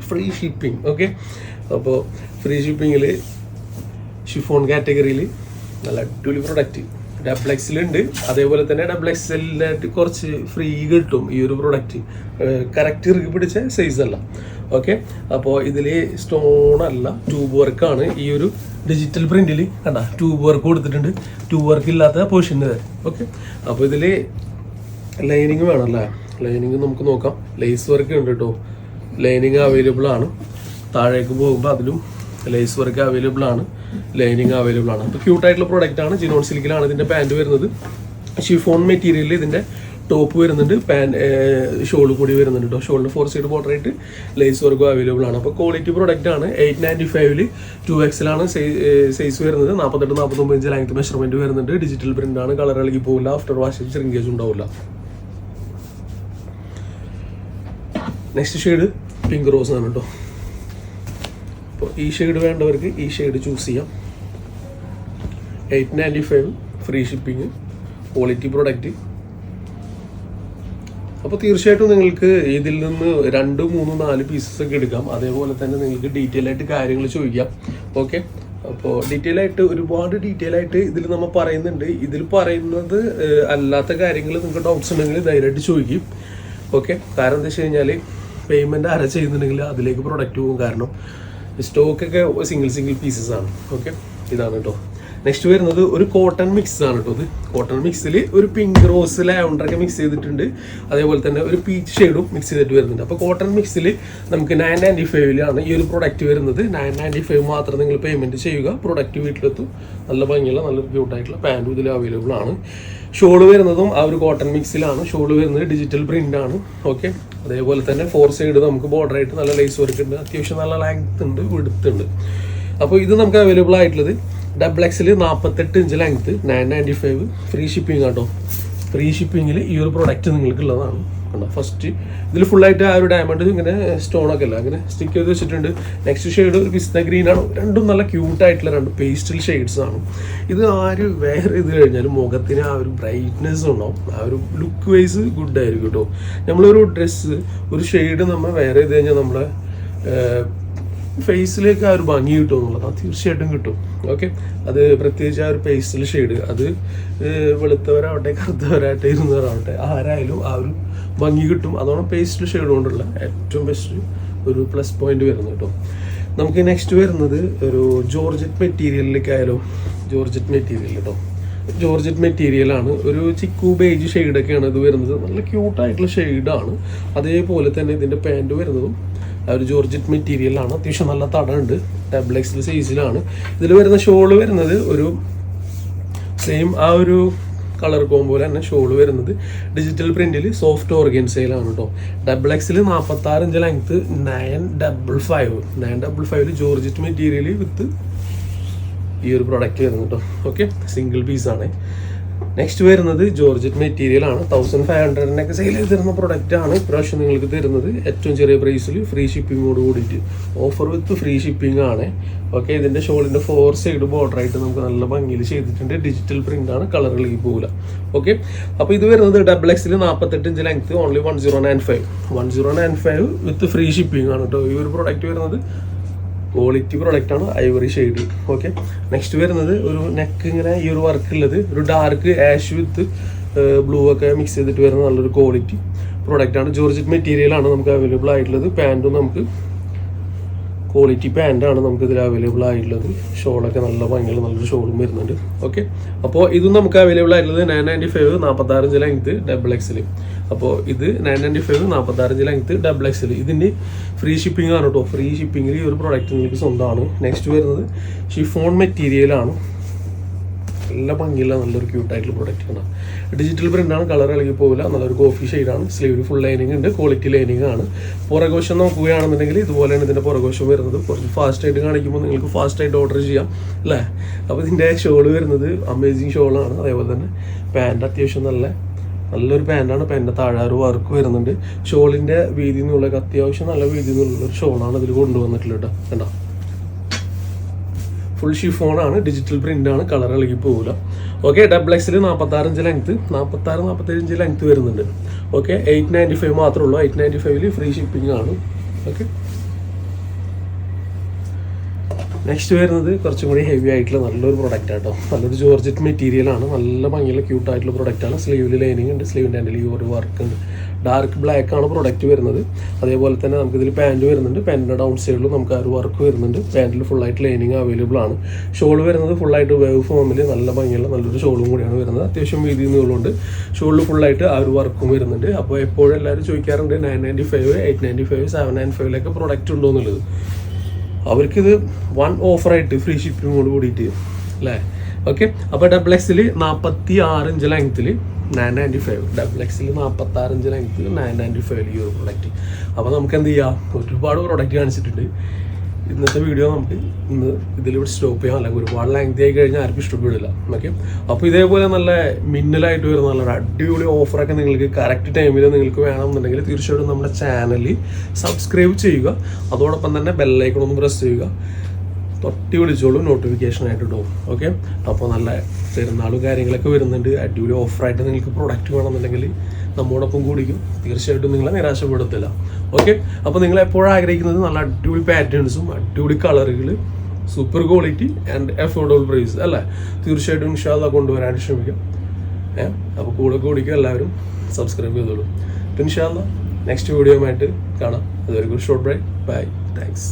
ഫ്രീ ഷിപ്പിംഗ്. ഓക്കെ, അപ്പോൾ ഫ്രീ ഷിപ്പിങ്ങിൽ ഷിഫോൺ കാറ്റഗറിയിൽ നല്ല അടിപൊളി പ്രൊഡക്റ്റ് ഡബിൾ എക്സിലുണ്ട്. അതേപോലെ തന്നെ ഡബിൾ എക്സലിനായിട്ട് കുറച്ച് ഫ്രീ കിട്ടും ഈ ഒരു പ്രൊഡക്റ്റ്. കറക്റ്റ് ഇറുക്കി പിടിച്ച സൈസ് അല്ല. ഓക്കെ, അപ്പോൾ ഇതിൽ സ്റ്റോൺ അല്ല, ട്യൂബ് വർക്കാണ്. ഈ ഒരു ഡിജിറ്റൽ പ്രിന്റിൽ കണ്ട ട്യൂബ് വർക്ക് കൊടുത്തിട്ടുണ്ട്, ട്യൂബ് വർക്ക് ഇല്ലാത്ത പൊസിഷന്. ഓക്കെ, അപ്പോൾ ഇതിൽ ലൈനിങ് വേണമല്ലേ, ലൈനിങ് നമുക്ക് നോക്കാം. ലേസ് വർക്ക് ഉണ്ട് കേട്ടോ, ലൈനിങ് അവൈലബിൾ ആണ്. താഴേക്ക് പോകുമ്പോൾ അതിലും ലേസ് വർക്ക് അവൈലബിൾ ആണ്, ലൈനിങ് അവൈലബിൾ ആണ്. അപ്പോൾ ക്യൂട്ടായിട്ടുള്ള പ്രോഡക്റ്റ് ആണ്. ജിനോൺ സിൽക്കിലാണ് ഇതിൻ്റെ പാൻറ് വരുന്നത്. ഷിഫോൺ മെറ്റീരിയലിൽ ഇതിൻ്റെ ടോപ്പ് വരുന്നുണ്ട്, ഷോൾ കൂടി വരുന്നുണ്ട് കേട്ടോ. ഷോളിന് 4 സൈഡ് ബോർഡർ ആയിട്ട് ലേസ് വർക്കും അവൈലബിൾ ആണ്. അപ്പോൾ ക്വാളിറ്റി പ്രോഡക്റ്റ് ആണ്. 895 2XL ആണ് സൈസ് വരുന്നത്. 48-49 ഇഞ്ച് ലെങ്ത് മെഷർമെൻറ്റ് വരുന്നുണ്ട്. ഡിജിറ്റൽ പ്രിൻ്റ് ആണ്, കളർ ഇളകി പോകില്ല, ആഫ്റ്റർ വാഷിംഗ് ശ്രിങ്കേജ് ഉണ്ടാവില്ല. നെക്സ്റ്റ് ഷെയ്ഡ് പിങ്ക് റോസ് ആണ് കേട്ടോ. അപ്പോൾ ഈ ഷെയ്ഡ് വേണ്ടവർക്ക് ഈ ഷെയ്ഡ് ചൂസ് ചെയ്യാം. 895 ഫ്രീ ഷിപ്പിംഗ്, ക്വാളിറ്റി പ്രൊഡക്റ്റ്. അപ്പോൾ തീർച്ചയായിട്ടും നിങ്ങൾക്ക് ഇതിൽ നിന്ന് 2, 3, 4 പീസസ് ഒക്കെ എടുക്കാം. അതേപോലെ തന്നെ നിങ്ങൾക്ക് ഡീറ്റെയിൽ ആയിട്ട് കാര്യങ്ങൾ ചോദിക്കാം. ഓക്കെ, അപ്പോൾ ഒരുപാട് ഡീറ്റെയിൽ ആയിട്ട് ഇതിൽ നമ്മൾ പറയുന്നുണ്ട്. ഇതിൽ പറയുന്നത് അല്ലാത്ത കാര്യങ്ങൾ നിങ്ങൾക്ക് ഡൗട്ട്സ് ഉണ്ടെങ്കിൽ ധൈര്യമായിട്ട് ചോദിക്കും. ഓക്കെ, കാരണം എന്താ വെച്ച് കഴിഞ്ഞാൽ പേയ്മെൻറ്റ് ആരാ ചെയ്യുന്നുണ്ടെങ്കിൽ അതിലേക്ക് പ്രൊഡക്റ്റ് പോകും. കാരണം സ്റ്റോക്കൊക്കെ സിംഗിൾ പീസസ് ആണ്. ഓക്കെ, ഇതാണ് കേട്ടോ. നെക്സ്റ്റ് വരുന്നത് ഒരു കോട്ടൺ മിക്സ് ആണ് കേട്ടോ. ഇത് കോട്ടൺ മിക്സിൽ ഒരു പിങ്ക് റോസ് ലാവണ്ടറൊക്കെ മിക്സ് ചെയ്തിട്ടുണ്ട്. അതേപോലെ തന്നെ ഒരു പീച്ച് ഷെയ്ഡും മിക്സ് ചെയ്തിട്ട് വരുന്നുണ്ട്. അപ്പോൾ കോട്ടൺ മിക്സിൽ നമുക്ക് 995 ഈ ഒരു പ്രൊഡക്റ്റ് വരുന്നത്. 995 മാത്രം നിങ്ങൾ പേയ്മെൻറ്റ് ചെയ്യുക, പ്രൊഡക്റ്റ് വീട്ടിലെത്തും. നല്ല ഭംഗിയുള്ള നല്ലൊരു ക്യൂട്ടായിട്ടുള്ള പാൻറ്റും ഇതിൽ അവൈലബിൾ ആണ്. ഷോള് വരുന്നതും ആ ഒരു കോട്ടൺ മിക്സിലാണ്. ഷോള് വരുന്നത് ഡിജിറ്റൽ പ്രിൻ്റ് ആണ്. ഓക്കെ, അതേപോലെ തന്നെ 4 സൈഡ് നമുക്ക് ബോർഡർ ആയിട്ട് നല്ല ലേസ് വർക്ക് ഉണ്ട്, അത്യാവശ്യം നല്ല ലെങ്ത് ഉണ്ട്, വിടുത്തുണ്ട്. അപ്പോൾ ഇത് നമുക്ക് അവൈലബിൾ ആയിട്ടുള്ളത് ഡബിൾ എക്സിൽ 48 ഇഞ്ച് ലെങ്ത്, 995 ഫ്രീ ഷിപ്പിംഗ് കേട്ടോ. ഫ്രീ ഷിപ്പിങ്ങിൽ ഈ ഒരു പ്രൊഡക്റ്റ് നിങ്ങൾക്കുള്ളതാണ്. കണ്ടോ, ഫസ്റ്റ് ഇതിൽ ഫുള്ളായിട്ട് ആ ഒരു ഡയമണ്ട് ഇങ്ങനെ സ്റ്റോണൊക്കെ അല്ല അങ്ങനെ സ്റ്റിക്ക് ചെയ്ത് വെച്ചിട്ടുണ്ട്. നെക്സ്റ്റ് ഷെയ്ഡ് ഒരു പിസ്ത ഗ്രീൻ ആണ്. രണ്ടും നല്ല ക്യൂട്ടായിട്ടുള്ള 2 പേസ്റ്റൽ ഷെയ്ഡ്സ് ആണ്. ഇത് ആര് വെയർ ചെയ്ത് കഴിഞ്ഞാലും മുഖത്തിന് ആ ഒരു ബ്രൈറ്റ്നെസ് ഉണ്ടാവും, ആ ഒരു ലുക്ക് വൈസ് ഗുഡ് ആയിരിക്കും കേട്ടോ. നമ്മളൊരു ഡ്രസ്സ് ഒരു ഷെയ്ഡ് നമ്മൾ വെയർ ചെയ്ത് കഴിഞ്ഞാൽ നമ്മുടെ ഫേസിലേക്ക് ആ ഒരു ഭംഗി കിട്ടും എന്നുള്ളതാണ്. തീർച്ചയായിട്ടും കിട്ടും. ഓക്കെ, അത് പ്രത്യേകിച്ച് ആ ഒരു പേസ്റ്റൽ ഷെയ്ഡ്, അത് വെളുത്തവരാവട്ടെ കറുത്തവരാവട്ടെ ഇരുന്നവരാവട്ടെ ആരായാലും ആ ഒരു ഭംഗി കിട്ടും. അതോടെ പേസ്റ്റൽ ഷെയ്ഡ് കൊണ്ടുള്ള ഏറ്റവും ബെസ്റ്റ് ഒരു പ്ലസ് പോയിന്റ് വരുന്നത് കേട്ടോ. നമുക്ക് നെക്സ്റ്റ് വരുന്നത് ഒരു ജോർജറ്റ് മെറ്റീരിയലിലേക്കായാലും. ജോർജറ്റ് മെറ്റീരിയൽ കേട്ടോ, ജോർജറ്റ് മെറ്റീരിയലാണ്. ഒരു ചിക്കു ബേജ് ഷെയ്ഡൊക്കെയാണ് ഇത് വരുന്നത്. നല്ല ക്യൂട്ടായിട്ടുള്ള ഷെയ്ഡാണ്. അതേപോലെ തന്നെ ഇതിൻ്റെ പാൻറ് വരുന്നതും ആ ഒരു ജോർജറ്റ് മെറ്റീരിയലാണ്. അത്യാവശ്യം നല്ല തടമുണ്ട്, ഡബിൾ എക്സൽ സൈസിലാണ്. ഇതിൽ വരുന്ന ഷോള് വരുന്നത് ഒരു സെയിം ആ ഒരു കളർ കോംബോ തന്നെ ഷോള് വരുന്നത് ഡിജിറ്റൽ പ്രിന്റിൽ സോഫ്റ്റ് ഓർഗൻസയിലാണ് കേട്ടോ. ഡബിൾ എക്സിൽ 46 inch length, 955 georgette material with ഈ ഒരു പ്രൊഡക്റ്റ് വരുന്നത് കേട്ടോ. ഓക്കെ, സിംഗിൾ പീസാണ്. നെക്സ്റ്റ് വരുന്നത് ജോർജറ്റ് മെറ്റീരിയൽ ആണ്. 1500 സെയിൽ ചെയ്ത് തരുന്ന പ്രൊഡക്റ്റ് ആണ് ഇപ്രാവശ്യം നിങ്ങൾക്ക് തരുന്നത്. ഏറ്റവും ചെറിയ പ്രൈസിൽ ഫ്രീ ഷിപ്പിങ്ങോട് കൂടിയിട്ട് ഓഫർ വിത്ത് ഫ്രീ ഷിപ്പിംഗ് ആണ്. ഓക്കെ, ഇതിൻ്റെ ഷോളിൻ്റെ 4 സൈഡ് ബോർഡർ ആയിട്ട് നമുക്ക് നല്ല ഭംഗിയിൽ ചെയ്തിട്ടുണ്ട്. ഡിജിറ്റൽ പ്രിൻ്റ് ആണ്, കളറിലേക്ക് പോകില്ല. ഓക്കെ, അപ്പോൾ ഇത് വരുന്നത് ഡബിൾ എക്സിൽ 48 ഇഞ്ച് ലെങ്ത്, ഓൺലി 1095 വിത്ത് ഫ്രീ ഷിപ്പിംഗ് ആണ് കേട്ടോ. ഈ ഒരു പ്രൊഡക്റ്റ് വരുന്നത് ക്വാളിറ്റി പ്രൊഡക്റ്റ് ആണ്, ഐവറി ഷെയ്ഡ്. ഓക്കെ, നെക്സ്റ്റ് വരുന്നത് ഒരു നെക്ക് ഇങ്ങനെ ഈ ഒരു വർക്ക് ഉള്ളത്, ഒരു ഡാർക്ക് ആഷ് വിത്ത് ബ്ലൂ ഒക്കെ മിക്സ് ചെയ്തിട്ട് വരുന്ന നല്ലൊരു ക്വാളിറ്റി പ്രൊഡക്റ്റ് ആണ്. ജോർജറ്റ് മെറ്റീരിയൽ ആണ് നമുക്ക് അവൈലബിൾ ആയിട്ടുള്ളത്. പാൻറ്റും നമുക്ക് ക്വാളിറ്റി പാൻറ്റാണ് നമുക്ക് ഇതിൽ അവൈലബിൾ ആയിട്ടുള്ളത്. ഷോളൊക്കെ നല്ല ഭംഗിയുള്ള നല്ലൊരു ഷോളും വരുന്നുണ്ട്. ഓക്കെ, അപ്പോൾ ഇതും നമുക്ക് അവൈലബിൾ ആയിട്ടുള്ളത് 995 46 ഇഞ്ച് ലെങ്ത് ഡബിൾ എക്സിൽ. അപ്പോൾ ഇത് 995 46 ഇഞ്ച് ലെങ്ത് ഡബിൾ എക്സിൽ. ഇതിൻ്റെ ഫ്രീ ഷിപ്പിംഗ് ആണ് കേട്ടോ. ഫ്രീ ഷിപ്പിങ്ങിൽ ഈ ഒരു പ്രൊഡക്റ്റ് നിങ്ങൾക്ക് സ്വന്തമാണ്. നെക്സ്റ്റ് വരുന്നത് ഷിഫോൺ മെറ്റീരിയലാണ്. നല്ല ഭംഗിയുള്ള നല്ലൊരു ക്യൂട്ടായിട്ടുള്ള പ്രൊഡക്റ്റാണ്. ഡിജിറ്റൽ പ്രിൻ്റാണ്, കളർ ഇളകി പോകില്ല, നല്ലൊരു കോഫി ഷെയ്ഡാണ്. സ്ലീവിൽ ഫുൾ ലൈനിങ് ഉണ്ട്, ക്വാളിറ്റി ലൈനിങ് ആണ്. പുറകോശം നോക്കുകയാണെന്നുണ്ടെങ്കിൽ ഇതുപോലെയാണ് ഇതിൻ്റെ പുറകോശം വരുന്നത്. കുറച്ച് ഫാസ്റ്റായിട്ട് കാണിക്കുമ്പോൾ നിങ്ങൾക്ക് ഫാസ്റ്റായിട്ട് ഓർഡർ ചെയ്യാം അല്ലേ. അപ്പോൾ ഇതിൻ്റെ ഷോള് വരുന്നത് അമേസിങ് ഷോളാണ്. അതേപോലെ തന്നെ പാൻറ് അത്യാവശ്യം നല്ലൊരു പാൻറ്റാണ്. പാൻറ്റിൻ്റെ താഴെ ഒരു വർക്ക് വരുന്നുണ്ട്. ഷോളിൻ്റെ വീതി എന്നുള്ളത് അത്യാവശ്യം നല്ല വീതി എന്നുള്ളൊരു ഷോളാണ് ഇതിൽ കൊണ്ടുവന്നിട്ടുള്ളത് കേട്ടോ. ഫുൾ ഷിഫോണാണ്, ഡിജിറ്റൽ പ്രിൻ്റാണ്, കളർ ഇളകി പോകില്ല. Okay, XXL 46 inch length, 46-47 inch length വരുന്നുണ്ട്. ഓക്കെ, 895 മാത്രമേ ഉള്ളൂ. 895 ഫ്രീ ഷിപ്പിംഗ് ആണ്. ഓക്കെ, നെക്സ്റ്റ് വരുന്നത് കുറച്ചും കൂടി ഹെവി ആയിട്ടുള്ള നല്ലൊരു പ്രൊഡക്റ്റ് ആട്ടോ. നല്ലൊരു ജോർജറ്റ് മെറ്റീരിയലാണ്, നല്ല ഭംഗിയുള്ള ക്യൂട്ടായിട്ടുള്ള പ്രൊഡക്റ്റാണ്. സ്ലീവിൽ ലൈനിങ് ഉണ്ട്, സ്ലീവിൻ്റെ എൻ്റെ ഒരു വർക്ക് ഉണ്ട്. ഡാർക്ക് ബ്ലാക്ക് ആണ് പ്രൊഡക്റ്റ് വരുന്നത്. അതേപോലെ തന്നെ നമുക്കിതിൽ പാൻറ്റ് വരുന്നുണ്ട്. പാൻറ്റിൻ്റെ ഡൗൺ സൈഡിലും നമുക്ക് ആ ഒരു വർക്ക് വരുന്നുണ്ട്. പാൻറ്റിൽ ഫുള്ളായിട്ട് ലൈനിങ് അവൈലബിൾ ആണ്. ഷോൾ വരുന്നത് ഫുള്ളായിട്ട് വേവ് ഫോമിൽ നല്ല ഭംഗിയുള്ള നല്ലൊരു ഷോളും കൂടിയാണ് വരുന്നത്. അത്യാവശ്യം വീതി നീളമുണ്ട്. ഷോളിൽ ഫുള്ളായിട്ട് ആ ഒരു വർക്കും വരുന്നുണ്ട്. അപ്പോൾ എപ്പോഴും എല്ലാവരും ചോദിക്കാറുണ്ട് 995, 895, 795 പ്രൊഡക്റ്റ് ഉണ്ടോ എന്നുള്ളത്. അവർക്കിത് വൺ ഓഫറായിട്ട് ഫ്രീ ഷിപ്പിങ്ങോട് കൂടിയിട്ട് അല്ലേ. ഓക്കെ, അപ്പോൾ XXL 46 ഇഞ്ച് ലെങ്ത്തിൽ 995, XXL 46 ഇഞ്ച് ലെങ്ത്തിൽ 995 ഈ ഒരു പ്രൊഡക്റ്റ്. അപ്പോൾ നമുക്ക് എന്ത് ചെയ്യാം, ഒരുപാട് പ്രൊഡക്റ്റ് കാണിച്ചിട്ടുണ്ട്. ഇന്നത്തെ വീഡിയോ നമുക്ക് ഇന്ന് ഇതിലൂടെ സ്റ്റോപ്പ് ചെയ്യാം. അല്ലെങ്കിൽ ഒരുപാട് ലെങ്തി ആയി കഴിഞ്ഞാൽ ആർക്കും ഇഷ്ടപ്പെടില്ല. ഓക്കെ, അപ്പോൾ ഇതേപോലെ നല്ല മിന്നലായിട്ട് വരുന്ന നല്ലൊരു അടിപൊളി ഓഫറൊക്കെ നിങ്ങൾക്ക് കറക്റ്റ് ടൈമിൽ നിങ്ങൾക്ക് വേണമെന്നുണ്ടെങ്കിൽ തീർച്ചയായിട്ടും നമ്മുടെ ചാനലിൽ സബ്സ്ക്രൈബ് ചെയ്യുക. അതോടൊപ്പം തന്നെ ബെല്ലൈക്കൺ ഒന്ന് പ്രസ് ചെയ്യുക. തൊട്ടി വിളിച്ചോളൂ നോട്ടിഫിക്കേഷൻ ആയിട്ട് ഇടും. ഓക്കെ, അപ്പോൾ നല്ല പെരുന്നാളും കാര്യങ്ങളൊക്കെ വരുന്നുണ്ട്. അടിപൊളി ഓഫറായിട്ട് നിങ്ങൾക്ക് പ്രൊഡക്റ്റ് വേണമെന്നുണ്ടെങ്കിൽ നമ്മോടൊപ്പം കൂടിക്കും. തീർച്ചയായിട്ടും നിങ്ങളെ നിരാശപ്പെടുത്തില്ല. ഓക്കെ, അപ്പോൾ നിങ്ങൾ എപ്പോഴും ആഗ്രഹിക്കുന്നത് നല്ല അടിപൊളി പാറ്റേൺസും അടിപൊളി കളറുകൾ, super quality and affordable price അല്ലേ. തീർച്ചയായിട്ടും ഇൻഷാ അല്ലാഹ് കൊണ്ടുവരാൻ ശ്രമിക്കാം. അപ്പോൾ കൂടിക്കും എല്ലാവരും സബ്സ്ക്രൈബ് ചെയ്തോളൂ. ഇൻഷാ അല്ലാഹ് നെക്സ്റ്റ് വീഡിയോയുമായിട്ട് കാണാം. അതുവരെ ഷോർട്ട് ബ്രേക്ക്. By, thanks.